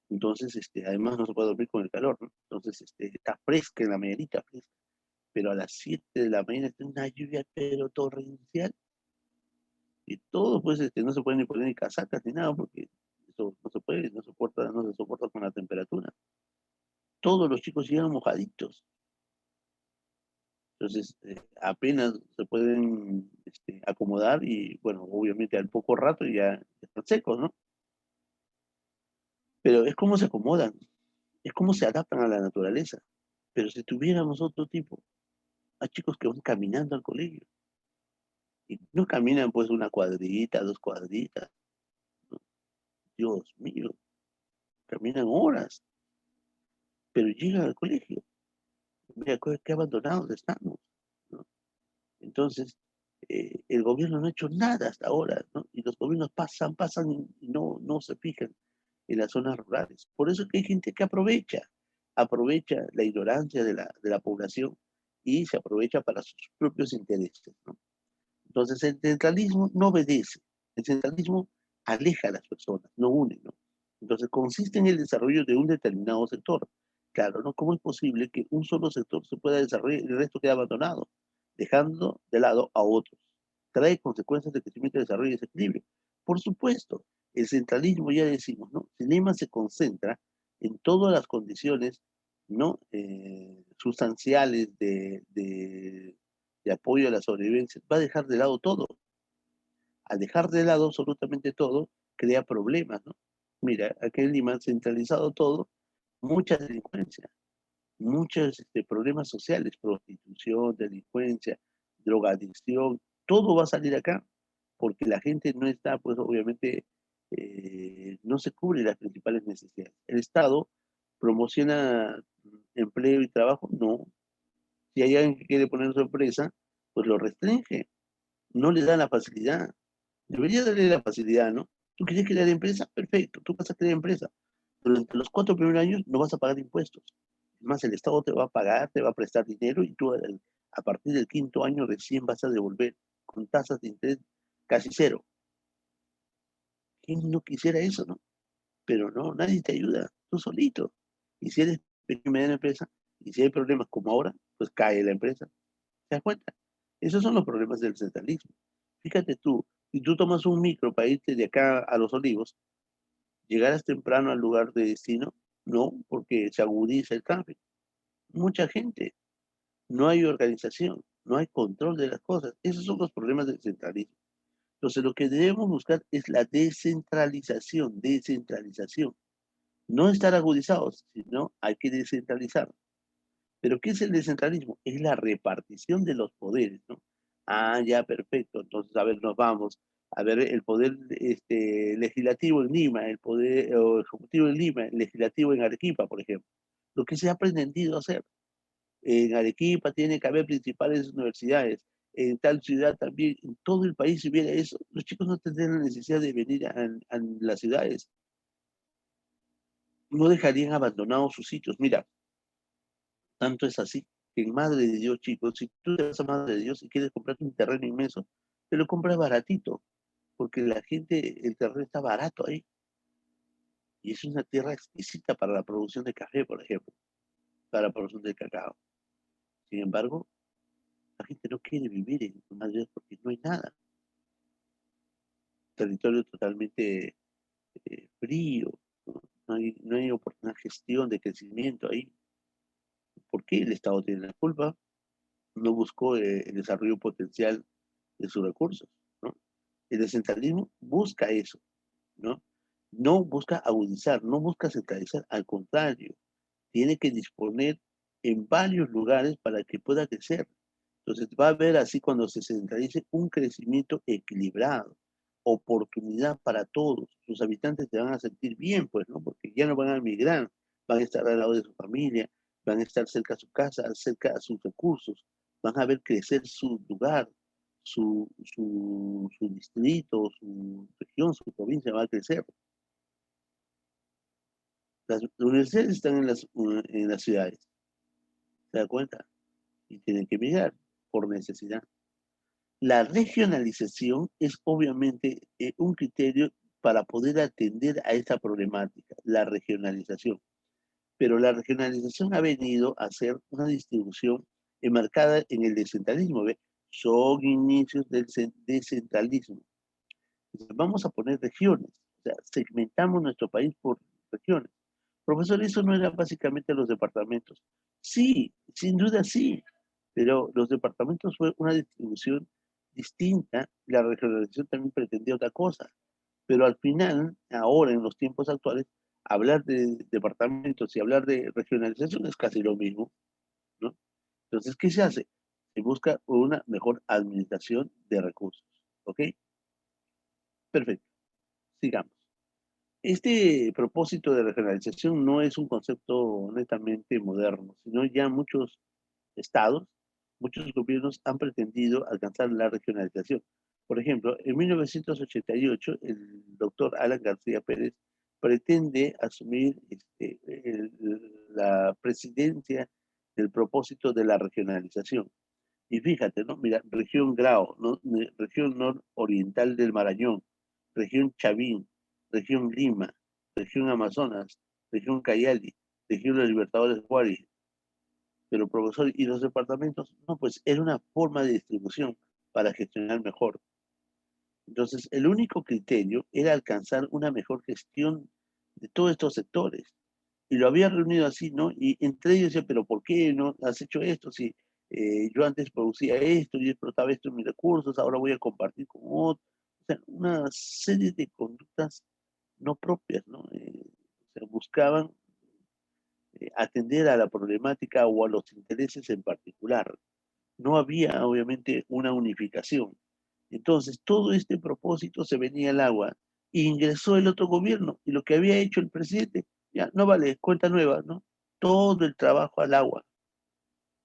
Speaker 1: Entonces, además no se puede dormir con el calor, ¿no? Entonces, está fresca en la mañanita, fresca, pero a las 7 de la mañana está una lluvia pero torrencial y todo, pues, no se puede ni poner ni casacas ni nada porque eso no se puede, no se soporta con la temperatura. Todos los chicos llegan mojaditos. Entonces, apenas se pueden acomodar y, bueno, obviamente al poco rato ya están secos, ¿no? Pero es como se acomodan, es como se adaptan a la naturaleza. Pero si tuviéramos otro tipo, hay chicos que van caminando al colegio y no caminan pues una cuadrita, 2 cuadritas, ¿no? Dios mío, caminan horas, pero llegan al colegio. Mira qué abandonados estamos, ¿no? Entonces, el gobierno no ha hecho nada hasta ahora, ¿no? Y los gobiernos pasan y no se fijan en las zonas rurales. Por eso es que hay gente que aprovecha la ignorancia de la población y se aprovecha para sus propios intereses, ¿no? Entonces el centralismo no obedece, el centralismo aleja a las personas, no une, ¿no? Entonces consiste en el desarrollo de un determinado sector. Claro, ¿no? ¿Cómo es posible que un solo sector se pueda desarrollar y el resto quede abandonado, dejando de lado a otros? Trae consecuencias de crecimiento, desarrollo y desequilibrio. Por supuesto, el centralismo, ya decimos, ¿no? Si Lima se concentra en todas las condiciones, ¿no? Sustanciales de apoyo a la sobrevivencia, va a dejar de lado todo. Al dejar de lado absolutamente todo, crea problemas, ¿no? Mira, aquí en Lima, centralizado todo, mucha delincuencia, muchos problemas sociales, prostitución, delincuencia, drogadicción, todo va a salir acá, porque la gente no está, pues obviamente, no se cubre las principales necesidades. El Estado promociona empleo y trabajo, no. Si hay alguien que quiere poner su empresa, pues lo restringe, no le da la facilidad. Debería darle la facilidad, ¿no? ¿Tú quieres crear empresa? Perfecto, tú vas a crear empresa. Durante los 4 primeros años no vas a pagar impuestos. Es más, el Estado te va a pagar, te va a prestar dinero y tú a partir del quinto año recién vas a devolver con tasas de interés casi cero. ¿Quién no quisiera eso, no? Pero no, nadie te ayuda, tú solito. Y si eres pequeña y mediana empresa, y si hay problemas como ahora, pues cae la empresa. ¿Te das cuenta? Esos son los problemas del centralismo. Fíjate tú, si tú tomas un micro para irte de acá a Los Olivos, llegarás temprano al lugar de destino, no, porque se agudiza el tráfico. Mucha gente, no hay organización, no hay control de las cosas. Esos son los problemas del centralismo. Entonces, lo que debemos buscar es la descentralización. No estar agudizados, sino hay que descentralizar. Pero ¿qué es el descentralismo? Es la repartición de los poderes, ¿no? Ah, ya, perfecto. Entonces, a ver, nos vamos. A ver, el poder legislativo en Lima, el poder ejecutivo en Lima, el legislativo en Arequipa, por ejemplo. Lo que se ha pretendido hacer. En Arequipa tiene que haber principales universidades. En tal ciudad también, en todo el país, si hubiera eso, los chicos no tendrían la necesidad de venir a las ciudades. No dejarían abandonados sus sitios. Mira, tanto es así que en Madre de Dios, chicos, si tú te vas a Madre de Dios y quieres comprarte un terreno inmenso, te lo compras baratito, porque la gente, el terreno está barato ahí. Y es una tierra exquisita para la producción de café, por ejemplo, para la producción de cacao. Sin embargo, la gente no quiere vivir en Madre de Dios porque no hay nada. Territorio totalmente frío, ¿no? No hay oportunidad de gestión, de crecimiento ahí. ¿Por qué el Estado tiene la culpa? No buscó el desarrollo potencial de sus recursos, ¿no? El descentralismo busca eso, ¿no? No busca agudizar, no busca centralizar, al contrario, tiene que disponer en varios lugares para que pueda crecer. Entonces va a haber así cuando se centralice un crecimiento equilibrado, oportunidad para todos. Sus habitantes se van a sentir bien, pues, ¿no? Porque ya no van a migrar, van a estar al lado de su familia, van a estar cerca a su casa, cerca a sus recursos, van a ver crecer su lugar, su distrito, su región, su provincia va a crecer. Las universidades están en las ciudades, ¿se da cuenta? Y tienen que migrar por necesidad. La regionalización es obviamente un criterio para poder atender a esta problemática, la regionalización. Pero la regionalización ha venido a ser una distribución enmarcada en el descentralismo. ¿Ve? Son inicios del descentralismo. Entonces, vamos a poner regiones, o sea, segmentamos nuestro país por regiones. Profesor, eso no era básicamente los departamentos. Sí, sin duda sí, pero los departamentos fue una distribución distinta, la regionalización también pretendía otra cosa, pero al final, ahora en los tiempos actuales, hablar de departamentos y hablar de regionalización es casi lo mismo, ¿no? Entonces, ¿qué se hace? Se busca una mejor administración de recursos, ¿ok? Perfecto, sigamos. Este propósito de regionalización no es un concepto netamente moderno, sino ya muchos estados, muchos gobiernos han pretendido alcanzar la regionalización. Por ejemplo, en 1988, el doctor Alan García Pérez pretende asumir la presidencia del propósito de la regionalización. Y fíjate, ¿no? Mira, región Grao, ¿no? Región nororiental del Marañón, región Chavín, región Lima, región Amazonas, región Cayali, región de los Libertadores Juárez. Pero profesor, ¿y los departamentos? No, pues era una forma de distribución para gestionar mejor. Entonces, el único criterio era alcanzar una mejor gestión de todos estos sectores. Y lo había reunido así, ¿no? Y entre ellos decía, pero ¿por qué no has hecho esto? Si yo antes producía esto y explotaba esto en mis recursos, ahora voy a compartir con otros. O sea, una serie de conductas no propias, ¿no? O sea, buscaban atender a la problemática o a los intereses en particular. No había, obviamente, una unificación. Entonces, todo este propósito se venía al agua. E ingresó el otro gobierno y lo que había hecho el presidente, ya no vale, cuenta nueva, ¿no? Todo el trabajo al agua.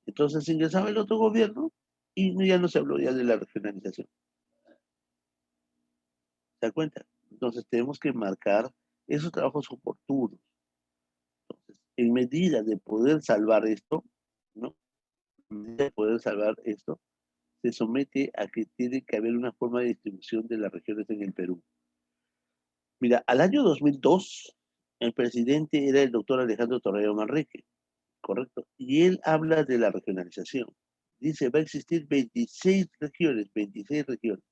Speaker 1: Entonces ingresaba el otro gobierno y ya no se habló ya de la regionalización. ¿Se da cuenta? Entonces tenemos que marcar esos trabajos oportunos. Entonces, en medida de poder salvar esto, ¿no? En medida de poder salvar esto, se somete a que tiene que haber una forma de distribución de las regiones en el Perú. Mira, al año 2002, el presidente era el doctor Alejandro Torrero Manrique, ¿correcto? Y él habla de la regionalización. Dice, va a existir 26 regiones, 26 regiones.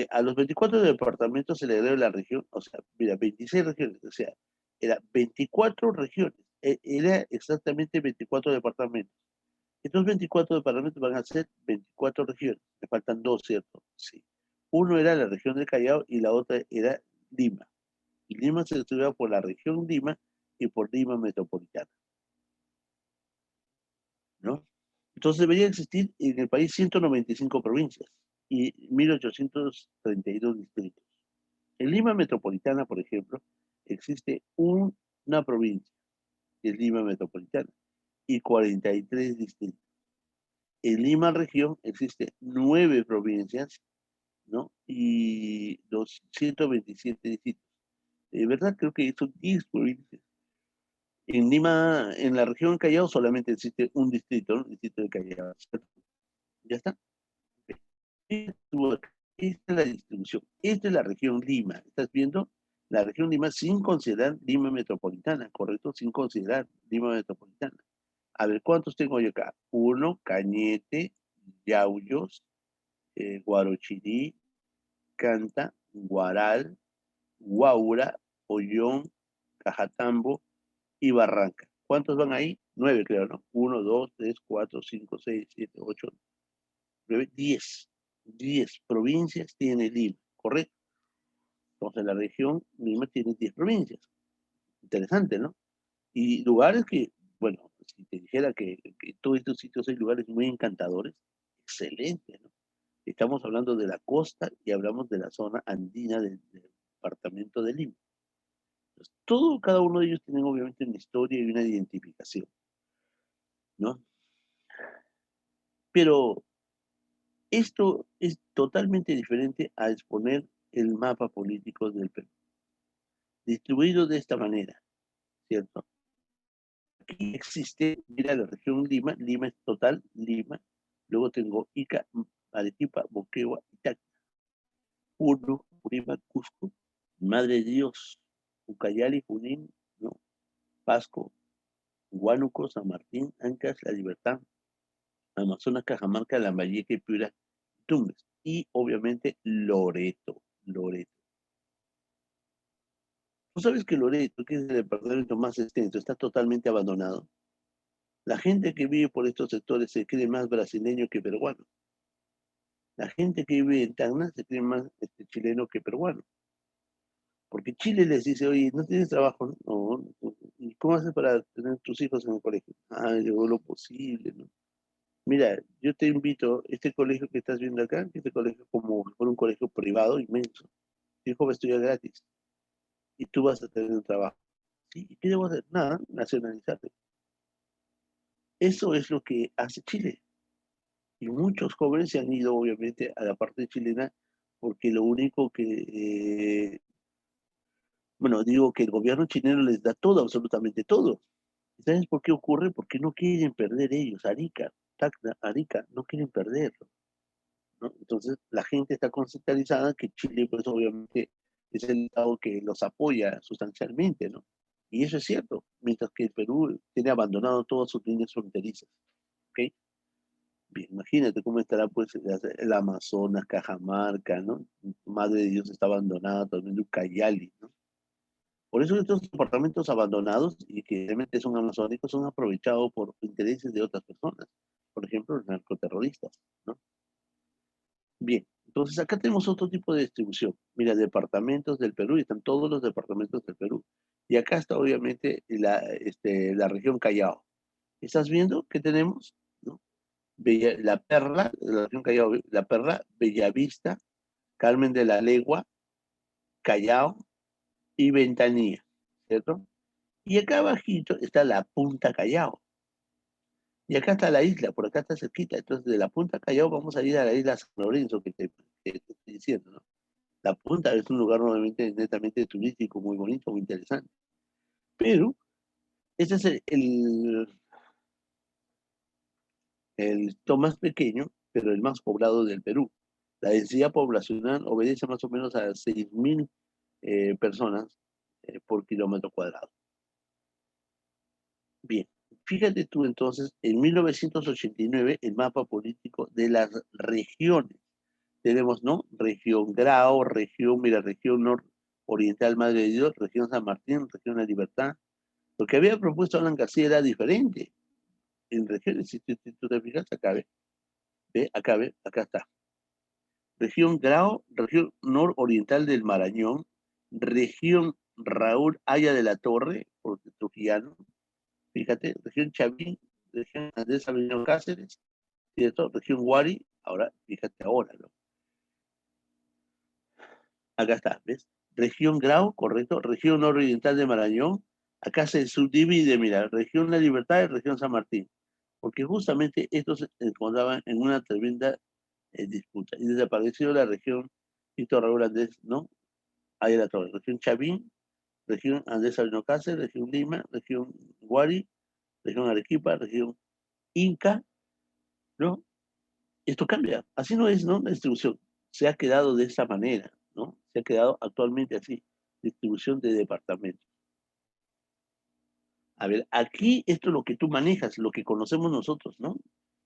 Speaker 1: A los 24 departamentos se le agrega la región, o sea, mira, 26 regiones, o sea, era 24 regiones, era exactamente 24 departamentos. Estos 24 departamentos van a ser 24 regiones. Me faltan dos, ¿cierto? Sí. Uno era la región del Callao y la otra era Lima. Y Lima se distribuía por la región Lima y por Lima metropolitana, ¿no? Entonces debería existir en el país 195 provincias y 1832 distritos. En Lima metropolitana, por ejemplo, existe una provincia, que es Lima metropolitana, y 43 distritos. En Lima región existe 9 provincias, ¿no? Y 227 distritos. De verdad creo que son 10 provincias. En Lima, en la región Callao solamente existe un distrito, ¿no? El distrito de Callao. ¿Cierto? ¿Ya está? Esta es la distribución. Esta es la región Lima. ¿Estás viendo? La región Lima sin considerar Lima metropolitana, ¿correcto? Sin considerar Lima metropolitana. A ver, ¿cuántos tengo yo acá? Uno, Cañete, Yauyos, Guarochirí, Canta, Guaral, Guaura, Ollón, Cajatambo y Barranca. ¿Cuántos van ahí? 9, creo, ¿no? 1, 2, 3, 4, 5, 6, 7, 8, 9, 10. 10 provincias tiene Lima, ¿correcto? Entonces la región Lima tiene 10 provincias. Interesante, ¿no? Y lugares que, bueno, si te dijera que todos estos sitios hay lugares muy encantadores, excelente, ¿no? Estamos hablando de la costa y hablamos de la zona andina del departamento de Lima. Entonces, cada uno de ellos tiene obviamente una historia y una identificación, ¿no? Pero esto es totalmente diferente a exponer el mapa político del Perú, distribuido de esta manera, ¿cierto? Aquí existe, mira la región Lima, Lima es total, Lima, luego tengo Ica, Arequipa, Moquegua y Tacna. Puno, Purímac, Cusco, Madre de Dios, Ucayali, Junín, ¿no? Pasco, Huánuco, San Martín, Ancash, La Libertad, Amazonas, Cajamarca, Lambayeque, Piura, Tumbes. Y obviamente Loreto. ¿Tú sabes que Loreto, que es el departamento más extenso, está totalmente abandonado? La gente que vive por estos sectores se cree más brasileño que peruano. La gente que vive en Tacna se cree más chileno que peruano. Porque Chile les dice, oye, ¿no tienes trabajo? No, ¿y cómo haces para tener tus hijos en el colegio? Ah, yo lo posible, ¿no? Mira, yo te invito, este colegio que estás viendo acá, este colegio como por un colegio privado inmenso, tu hijo va a estudiar gratis y tú vas a tener un trabajo. ¿Sí? ¿Qué debo hacer? Nada, nacionalizarte. Eso es lo que hace Chile. Y muchos jóvenes se han ido, obviamente, a la parte chilena porque lo único que, bueno, digo que el gobierno chileno les da todo, absolutamente todo. ¿Sabes por qué ocurre? Porque no quieren perder ellos, Arica, Tacna, Arica, no quieren perderlo, ¿no? Entonces, la gente está conceptualizada que Chile, pues obviamente, es el Estado que los apoya sustancialmente, ¿no? Y eso es cierto, mientras que el Perú tiene abandonado todas sus líneas fronterizas, ¿ok? Bien, imagínate cómo estará pues el Amazonas, Cajamarca, ¿no? Madre de Dios está abandonada, también Ucayali, ¿no? Por eso estos departamentos abandonados y que realmente son amazónicos son aprovechados por intereses de otras personas, por ejemplo, los narcoterroristas, ¿no? Bien, entonces acá tenemos otro tipo de distribución. Mira, departamentos del Perú, y están todos los departamentos del Perú. Y acá está obviamente la región Callao. ¿Estás viendo qué tenemos? ¿No? La Perla, la región Callao, la Perla, Bellavista, Carmen de la Legua, Callao y Ventanilla, ¿cierto? Y acá abajito está la Punta Callao. Y acá está la isla, por acá está cerquita. Entonces, de la Punta Callao vamos a ir a la isla San Lorenzo, que te estoy diciendo, ¿no? La Punta es un lugar nuevamente netamente turístico, muy bonito, muy interesante. Pero, este es el sitio más pequeño, pero el más poblado del Perú. La densidad poblacional obedece más o menos a 6.000 personas por kilómetro cuadrado. Bien, fíjate tú entonces, en 1989, el mapa político de las regiones. Tenemos, ¿no? Región Grao, región nororiental Madre de Dios, región San Martín, región La Libertad. Lo que había propuesto Alan García era diferente. En regiones, si tú te fijas, acá acá está. Región Grao, región nororiental del Marañón, región Raúl Haya de la Torre, porque trujillano, fíjate, región Chavín, región Andrés Avelino Cáceres, ¿cierto? Región Huari, ahora, fíjate ahora, ¿no? Acá está, ¿ves? Región Grau, correcto, región nororiental de Marañón, acá se subdivide, mira, región La Libertad y región San Martín, porque justamente estos se encontraban en una tremenda disputa, y desapareció la región Víctor Raúl Andrés, ¿no? Ahí la torre, región Chavín, región Andrés Avelino Cáceres, región Lima, región Huari, región Arequipa, región Inca, ¿no? Esto cambia, así no es, ¿no? La distribución se ha quedado de esa manera, ¿no? Se ha quedado actualmente así, distribución de departamentos. A ver, aquí esto es lo que tú manejas, lo que conocemos nosotros, ¿no?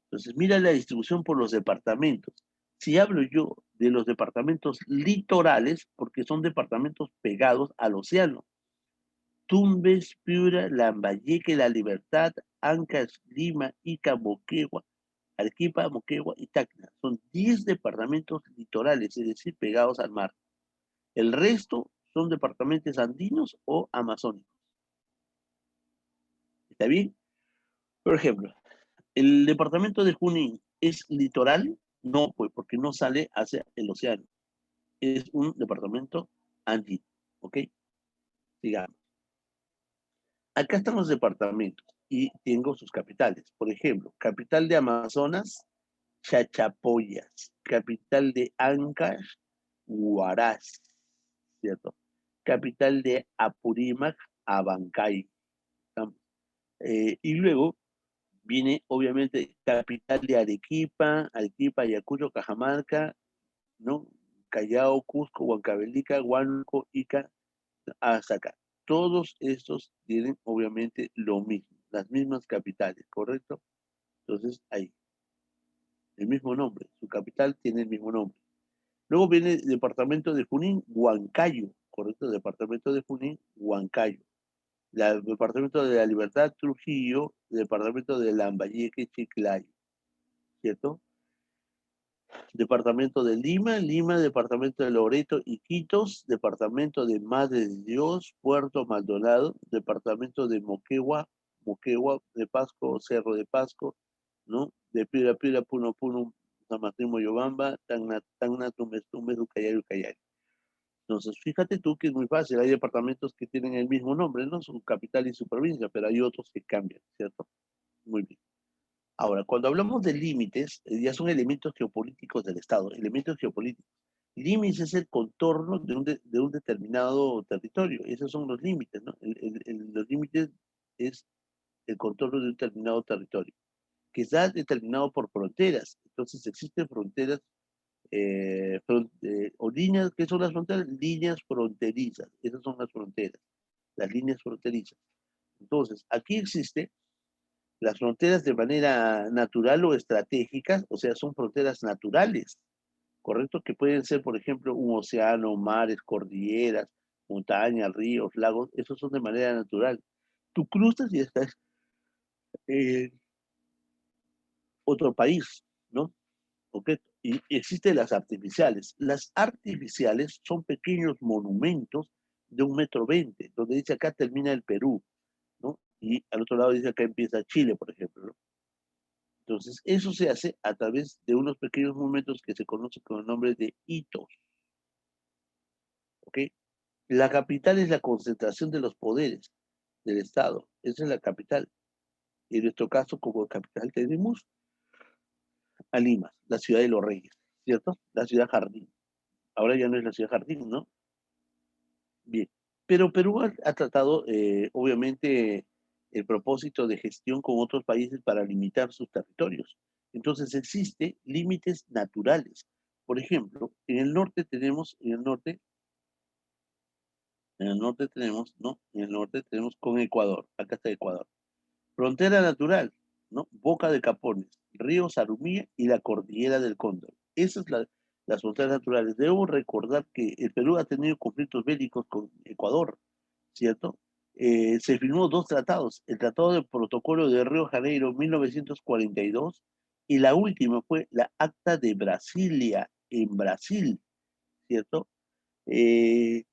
Speaker 1: Entonces, mira la distribución por los departamentos. Si hablo yo de los departamentos litorales, porque son departamentos pegados al océano, Tumbes, Piura, Lambayeque, La Libertad, Ancash, Lima, Ica, Moquegua, Arequipa, Moquegua y Tacna. Son 10 departamentos litorales, es decir, pegados al mar. El resto son departamentos andinos o amazónicos. ¿Está bien? Por ejemplo, ¿el departamento de Junín es litoral? No, pues porque no sale hacia el océano. Es un departamento andino. ¿Ok? Sigamos. Acá están los departamentos y tengo sus capitales. Por ejemplo, capital de Amazonas, Chachapoyas. Capital de Ancash, Huaraz, ¿cierto? Capital de Apurímac, Abancay. Y luego Viene, obviamente, capital de Arequipa, Ayacucho, Cajamarca, ¿no? Callao, Cusco, Huancavelica, Huánuco, Ica, hasta acá. Todos estos tienen, obviamente, lo mismo, las mismas capitales, ¿correcto? Entonces, ahí, el mismo nombre, su capital tiene el mismo nombre. Luego viene el departamento de Junín, Huancayo, ¿correcto? Departamento de Junín, Huancayo. El departamento de la Libertad, Trujillo, departamento de Lambayeque, Chiclayo, ¿cierto? Departamento de Lima, departamento de Loreto, Iquitos, departamento de Madre de Dios, Puerto Maldonado, departamento de Moquegua de Pasco, Cerro de Pasco, ¿no? De Pira Pira, Puno Puno, San Martín Moyobamba, Tacna, Tumbes, Ucayali. Entonces, fíjate tú que es muy fácil, hay departamentos que tienen el mismo nombre, ¿no? Su capital y su provincia, pero hay otros que cambian, ¿cierto? Muy bien. Ahora, cuando hablamos de límites, ya son elementos geopolíticos del Estado, elementos geopolíticos. Límites es el contorno de un determinado territorio, esos son los límites, ¿no? Los límites es el contorno de un determinado territorio, que está determinado por fronteras. Entonces existen fronteras o líneas, ¿qué son las fronteras? Líneas fronterizas, esas son las fronteras, las líneas fronterizas. Entonces, aquí existe las fronteras de manera natural o estratégica, o sea, son fronteras naturales, ¿correcto? Que pueden ser, por ejemplo, un océano, mares, cordilleras, montañas, ríos, lagos, esos son de manera natural. Tú cruzas y estás en otro país, ¿no? ¿Ok? Y existen las artificiales. Las artificiales son pequeños monumentos de 1,20 m, donde dice acá termina el Perú, ¿no? Y al otro lado dice acá empieza Chile, por ejemplo, ¿no? Entonces, eso se hace a través de unos pequeños monumentos que se conocen con el nombre de hitos, ¿ok? La capital es la concentración de los poderes del Estado. Esa es la capital. Y en nuestro caso, como capital, tenemos a Lima, la ciudad de los reyes, ¿cierto? La ciudad jardín. Ahora ya no es la ciudad jardín, ¿no? Bien. Pero Perú ha tratado, obviamente, el propósito de gestión con otros países para limitar sus territorios. Entonces, existen límites naturales. Por ejemplo, en el norte tenemos, ¿no? En el norte tenemos con Ecuador. Acá está Ecuador. Frontera natural, ¿no? Boca de Capones, río Sarumía y la cordillera del Cóndor. Esas son las fronteras naturales. Debo recordar que el Perú ha tenido conflictos bélicos con Ecuador, ¿cierto? Se firmó dos tratados, el Tratado de Protocolo de Río Janeiro 1942 y la última fue la Acta de Brasilia en Brasil, ¿cierto? Eh,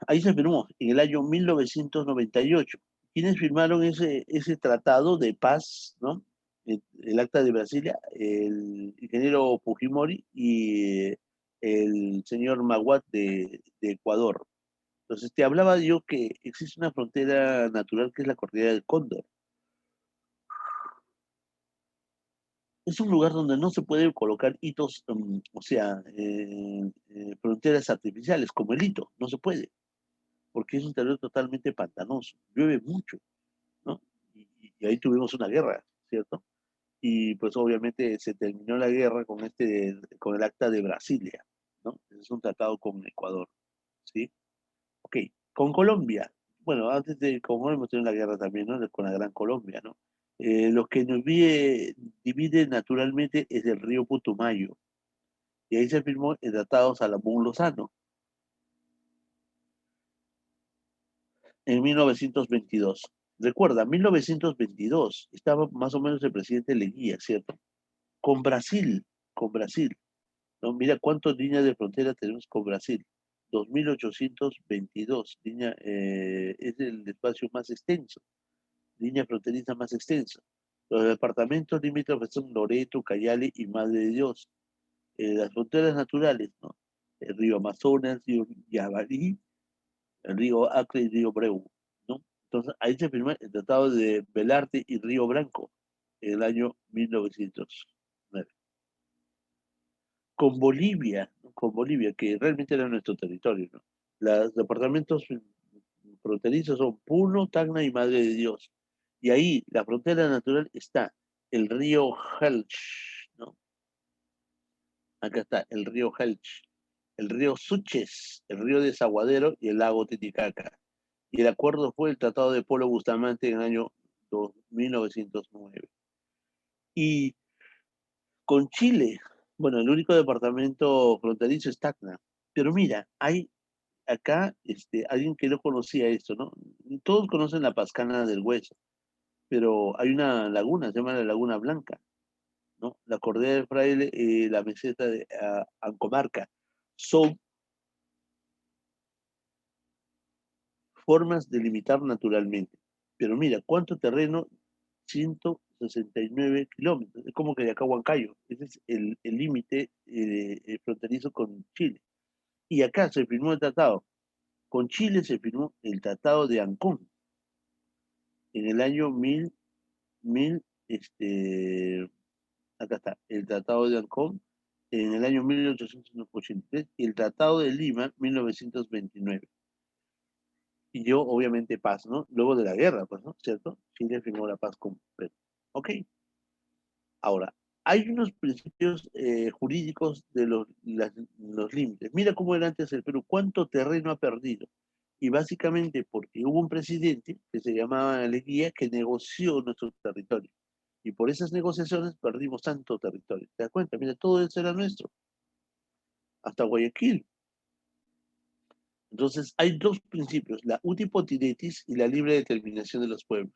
Speaker 1: Ahí se firmó en el año 1998. ¿Quiénes firmaron ese tratado de paz, ¿no? El Acta de Brasilia, el ingeniero Fujimori y el señor Maguad de Ecuador. Entonces te hablaba yo que existe una frontera natural que es la cordillera del Cóndor. Es un lugar donde no se puede colocar hitos, o sea, fronteras artificiales como el hito, no se puede, porque es un terreno totalmente pantanoso, llueve mucho, ¿no? Y ahí tuvimos una guerra, ¿cierto? Y pues obviamente se terminó la guerra con el Acta de Brasilia, ¿no? Es un tratado con Ecuador, ¿sí? Ok, con Colombia. Bueno, antes de con Colombia hemos tenido la guerra también, ¿no? Con la Gran Colombia, ¿no? Lo que nos divide naturalmente es el río Putumayo. Y ahí se firmó el Tratado Salomón-Lozano en 1922. Recuerda, 1922 estaba más o menos el presidente Leguía, ¿cierto? Con Brasil, con Brasil. ¿No? Mira cuántas líneas de frontera tenemos con Brasil. 2.822, es el espacio más extenso, línea fronteriza más extensa. Los departamentos limítrofes son Loreto, Cayali y Madre de Dios. Las fronteras naturales, ¿no? El río Amazonas, el río Yabarí, el río Acre y el río Breu, ¿no? Entonces, ahí se firmó el Tratado de Belarte y Río Branco en el año 1909. Con Bolivia, que realmente era nuestro territorio, ¿no? Los departamentos fronterizos son Puno, Tacna y Madre de Dios. Y ahí, la frontera natural está el río Helch, ¿no? Acá está el río Helch, el río Suches, el río Desaguadero y el lago Titicaca. Y el acuerdo fue el Tratado de Polo Bustamante en el año 1909. Y con Chile, bueno, el único departamento fronterizo es Tacna. Pero mira, hay acá alguien que no conocía esto, ¿no? Todos conocen la Pascana del Hueso, pero hay una laguna, se llama la Laguna Blanca, ¿no? La Cordillera del Fraile y la meseta de Ancomarca. Son formas de limitar naturalmente. Pero mira, ¿cuánto terreno? 169 kilómetros. Es como que de acá a Huancayo. Ese es el límite fronterizo con Chile. Y acá se firmó el tratado. Con Chile se firmó el Tratado de Ancón en el año acá está, el Tratado de Ancón en el año 1883 y el Tratado de Lima 1929. Y yo, obviamente, paz, ¿no? Luego de la guerra, pues, ¿no? ¿Cierto? Chile firmó la paz con Perú. Ok. Ahora, hay unos principios jurídicos de los límites. Mira cómo era antes el Perú, cuánto terreno ha perdido. Y básicamente porque hubo un presidente que se llamaba Leguía que negoció nuestro territorio. Y por esas negociaciones perdimos tanto territorio. ¿Te das cuenta? Mira, todo eso era nuestro. Hasta Guayaquil. Entonces, hay dos principios, la utipotidetis y la libre determinación de los pueblos.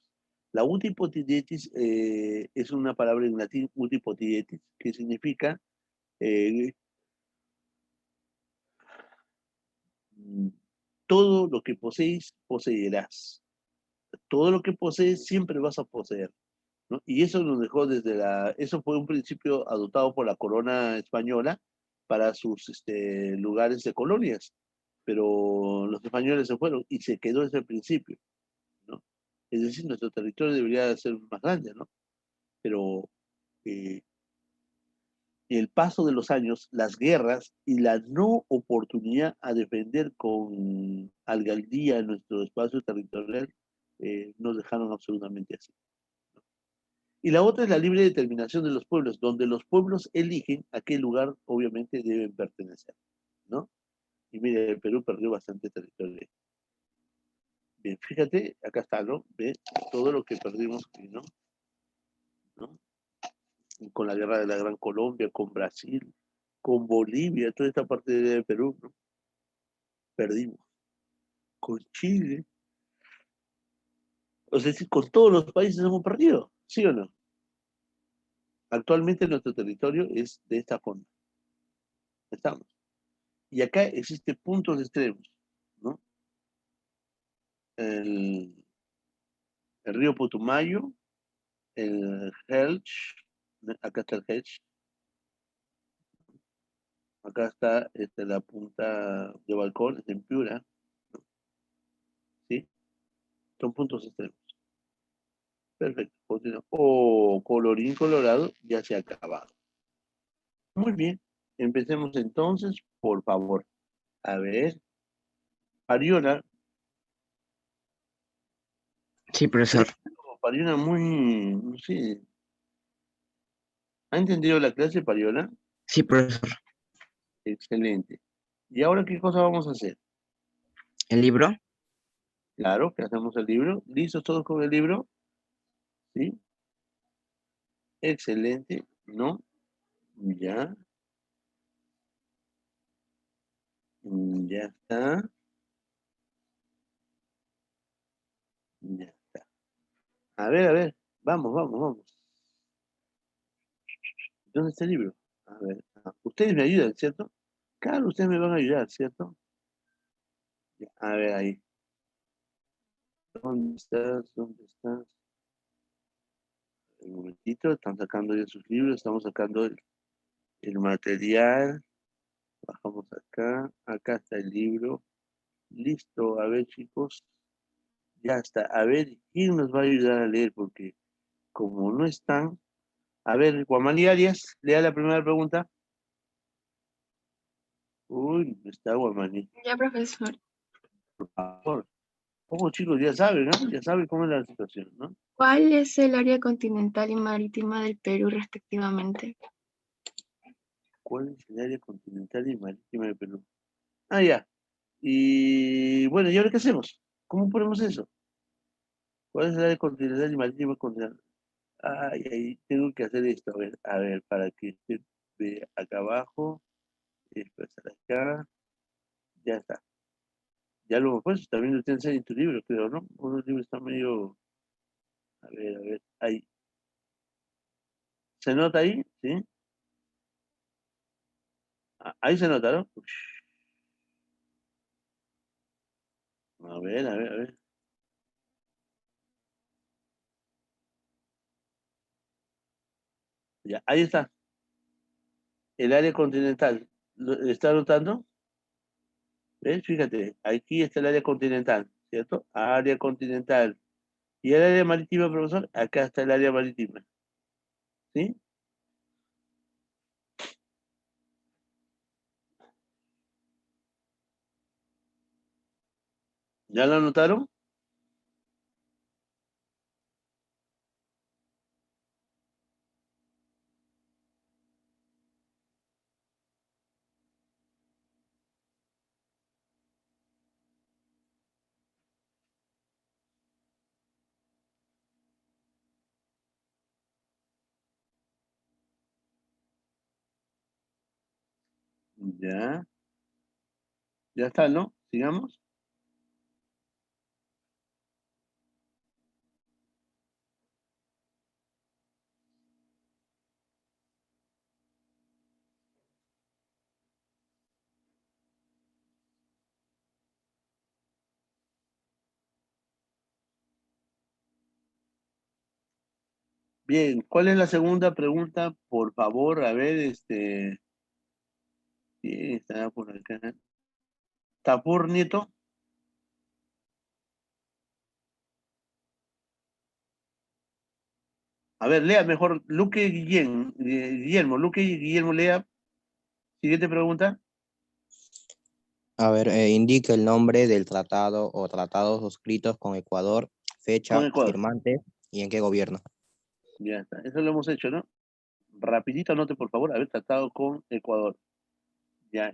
Speaker 1: La utipotidetis es una palabra en latín, utipotidetis, que significa eh, todo lo que poseéis, poseerás. Todo lo que posees, siempre vas a poseer, ¿no? Y eso nos dejó eso fue un principio adoptado por la corona española para sus lugares de colonias. Pero los españoles se fueron y se quedó ese principio, ¿no? Es decir, nuestro territorio debería ser más grande, ¿no? Pero eh, el paso de los años, las guerras y la no oportunidad a defender con alcaldía nuestro espacio territorial nos dejaron absolutamente así. Y la otra es la libre determinación de los pueblos, donde los pueblos eligen a qué lugar obviamente deben pertenecer, ¿no? Y mire, el Perú perdió bastante territorio. Bien, fíjate, acá está, ¿no? Ve todo lo que perdimos aquí, ¿no? ¿No? Con la guerra de la Gran Colombia, con Brasil, con Bolivia, toda esta parte de Perú, ¿no? Perdimos. Con Chile, o sea, con todos los países hemos perdido, ¿sí o no? Actualmente nuestro territorio es de esta forma. Estamos. Y acá existen puntos extremos, ¿no? El, el río Putumayo, el Helch, acá está el Helch, acá está la punta de Balcón, en Piura, ¿sí? Son puntos extremos. Perfecto. Continúa. Oh, colorín colorado, ya se ha acabado. Muy bien. Empecemos entonces, por favor. A ver, Pariona,
Speaker 2: Sí, profesor.
Speaker 1: Pariona muy, no sé, ¿ha entendido la clase, Pariona?
Speaker 2: Sí, profesor.
Speaker 1: Excelente. ¿Y ahora qué cosa vamos a hacer?
Speaker 2: ¿El libro?
Speaker 1: Claro, que hacemos el libro. ¿Listos todos con el libro? ¿Sí? Excelente. ¿No? Ya. Ya está. Ya está. A ver. Vamos, vamos, vamos. ¿Dónde está el libro? A ver. Ustedes me ayudan, ¿cierto? Claro, ustedes me van a ayudar, ¿cierto? Ya, a ver ahí. ¿Dónde estás? ¿Dónde estás? Un momentito, están sacando ya sus libros, estamos sacando el material. Bajamos acá. Acá está el libro. Listo, a ver, chicos. Ya está. A ver, ¿quién nos va a ayudar a leer? Porque como no están. A ver, Guamani Arias, lea la primera pregunta. Uy, no está Guamani.
Speaker 3: Ya, profesor.
Speaker 1: Por favor. Ojo, chicos, ya saben, ¿no? Ya saben cómo es la situación, ¿no?
Speaker 3: ¿Cuál es el área continental y marítima del Perú respectivamente?
Speaker 1: ¿Cuál es el área continental y marítima de Perú? Ah, ya. Y bueno, ¿y ahora qué hacemos? ¿Cómo ponemos eso? ¿Cuál es el área continental y marítima continental? Ay, ahí tengo que hacer esto. A ver, para que usted vea acá abajo, después acá, ya está. Ya lo pues también lo tienes en tu libro, creo, ¿no? Unos libros están medio. A ver, ahí. ¿Se nota ahí? ¿Sí? Ah, ahí se nota, ¿no? Ush. A ver. Ya, ahí está. El área continental. ¿Lo está notando? ¿Ves? Fíjate, aquí está el área continental, ¿cierto? Área continental. ¿Y el área marítima, profesor? Acá está el área marítima. ¿Sí? ¿Ya lo anotaron? Ya. Ya está, ¿no? Sigamos. Bien, ¿cuál es la segunda pregunta? Por favor, a ver, ¿quién está por acá? Tapur Nieto. A ver, lea mejor. Guillermo, Luque Guillermo, lea. Siguiente pregunta.
Speaker 4: A ver, indique el nombre del tratado o tratados suscritos con Ecuador,
Speaker 1: Con
Speaker 4: fecha,
Speaker 1: Ecuador.
Speaker 4: firmante y en qué gobierno.
Speaker 1: Ya está. Eso lo hemos hecho, ¿no? Rapidito, anote, por favor, haber tratado con Ecuador. Ya,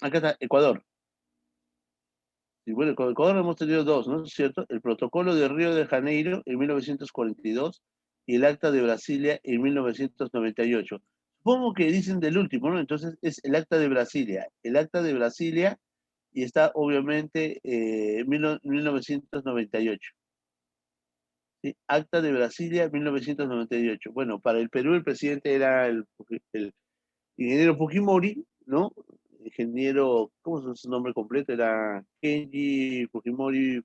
Speaker 1: acá está, Ecuador. Y bueno, con Ecuador hemos tenido dos, ¿no es cierto? El protocolo de Río de Janeiro en 1942 y el Acta de Brasilia en 1998. Supongo que dicen del último, ¿no? Entonces es el Acta de Brasilia. El Acta de Brasilia y está obviamente 1998. ¿Sí? Acta de Brasilia 1998. Bueno, para el Perú el presidente era el ingeniero Fujimori, ¿no? Ingeniero, ¿cómo es su nombre completo? Era Kenji Fujimori,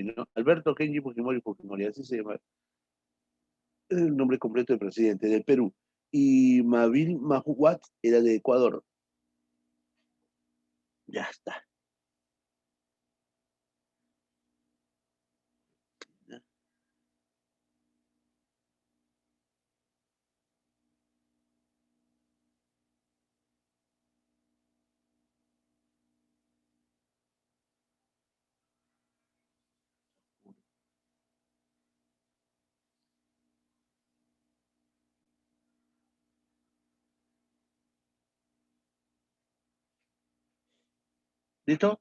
Speaker 1: ¿no? Alberto Kenji Fujimori, así se llama el nombre completo del presidente del Perú. Y Mabil Mahuat era de Ecuador. Ya está. ¿Listo?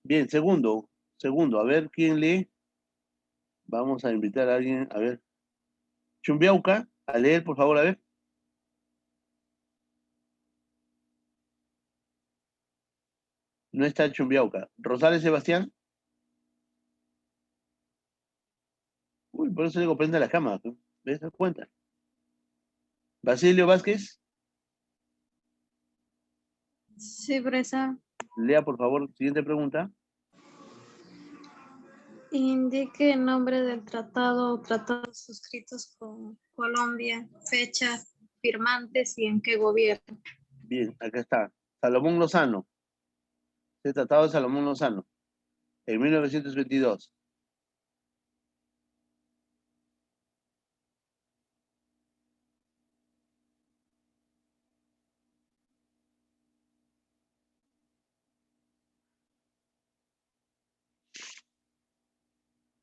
Speaker 1: Bien, segundo, a ver quién lee. Vamos a invitar a alguien, a ver. Chumbiauca, a leer, por favor, a ver. No está Chumbiauca. Rosales Sebastián. Uy, por eso digo, prende la cama. ¿Ves? ¿Te das cuenta? Basilio Vázquez,
Speaker 5: Sí, profesor.
Speaker 1: lea, por favor, siguiente pregunta.
Speaker 5: Indique el nombre del tratado o tratados suscritos con Colombia, fecha, firmantes y en qué gobierno.
Speaker 1: Bien, acá está. Salomón Lozano. El Tratado de Salomón Lozano, en 1922.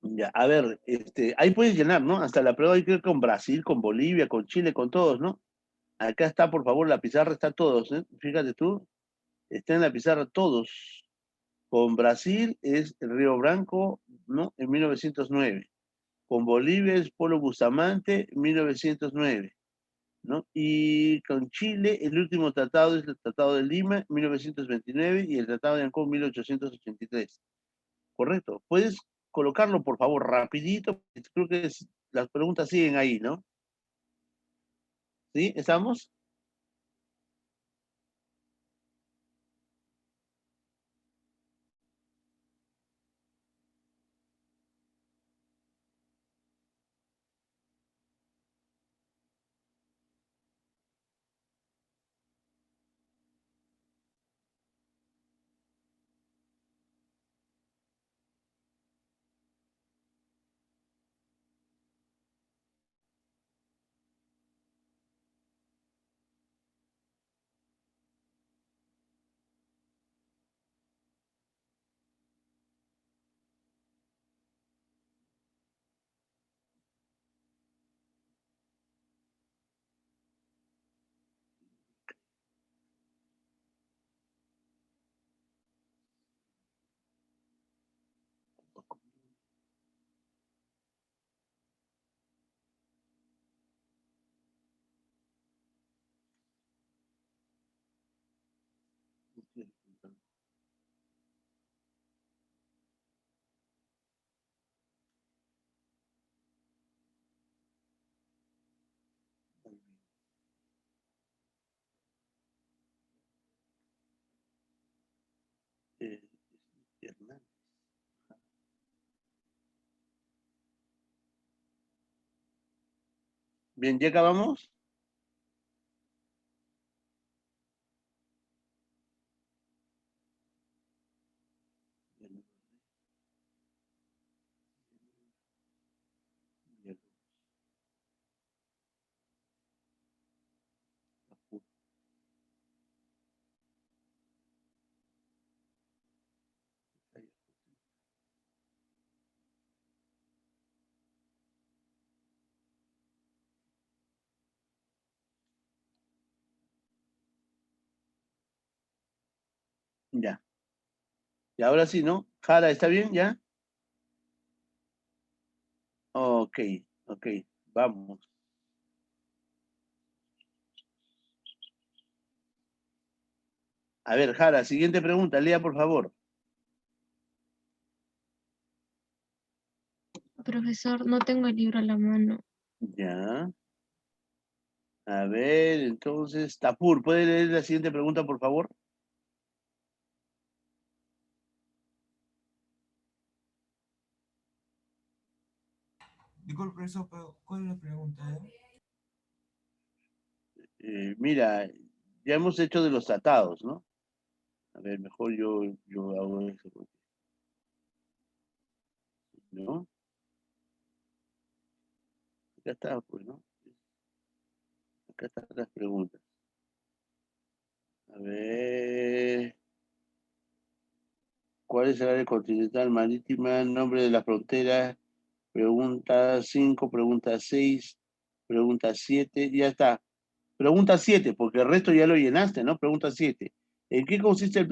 Speaker 1: Ya, a ver, ahí puedes llenar, ¿no? Hasta la prueba hay que ir con Brasil, con Bolivia, con Chile, con todos, ¿no? Acá está, por favor, la pizarra está todos, ¿eh? Fíjate tú, está en la pizarra todos. Con Brasil es Río Branco, ¿no? En 1909. Con Bolivia es Polo Bustamante, 1909, ¿no? Y con Chile, el último tratado es el Tratado de Lima, 1929, y el Tratado de Ancón, 1883. Correcto. ¿Puedes colocarlo, por favor, rapidito? Creo que las preguntas siguen ahí, ¿no? ¿Sí? ¿Estamos? Eh, Hernández. Bien, ¿ya acabamos? Ya. Y ahora sí, ¿no? Jara, ¿está bien ya? Ok, ok, vamos. A ver, Jara, siguiente pregunta, lea por favor.
Speaker 6: Profesor, no tengo el libro a la mano.
Speaker 1: Ya. A ver, entonces, Tapur, ¿puede leer la siguiente pregunta, por favor?
Speaker 7: Disculpe, profesor, pero ¿cuál es la pregunta?
Speaker 1: Mira, ya hemos hecho de los tratados, ¿no? A ver, mejor yo hago eso, ¿no? Acá está, pues, ¿no? Acá están las preguntas. A ver. ¿Cuál es el área continental marítima? Nombre de la frontera. Pregunta 5, pregunta 6, pregunta 7. Ya está. Pregunta 7, porque el resto ya lo llenaste, ¿no? Pregunta 7. ¿En qué consiste el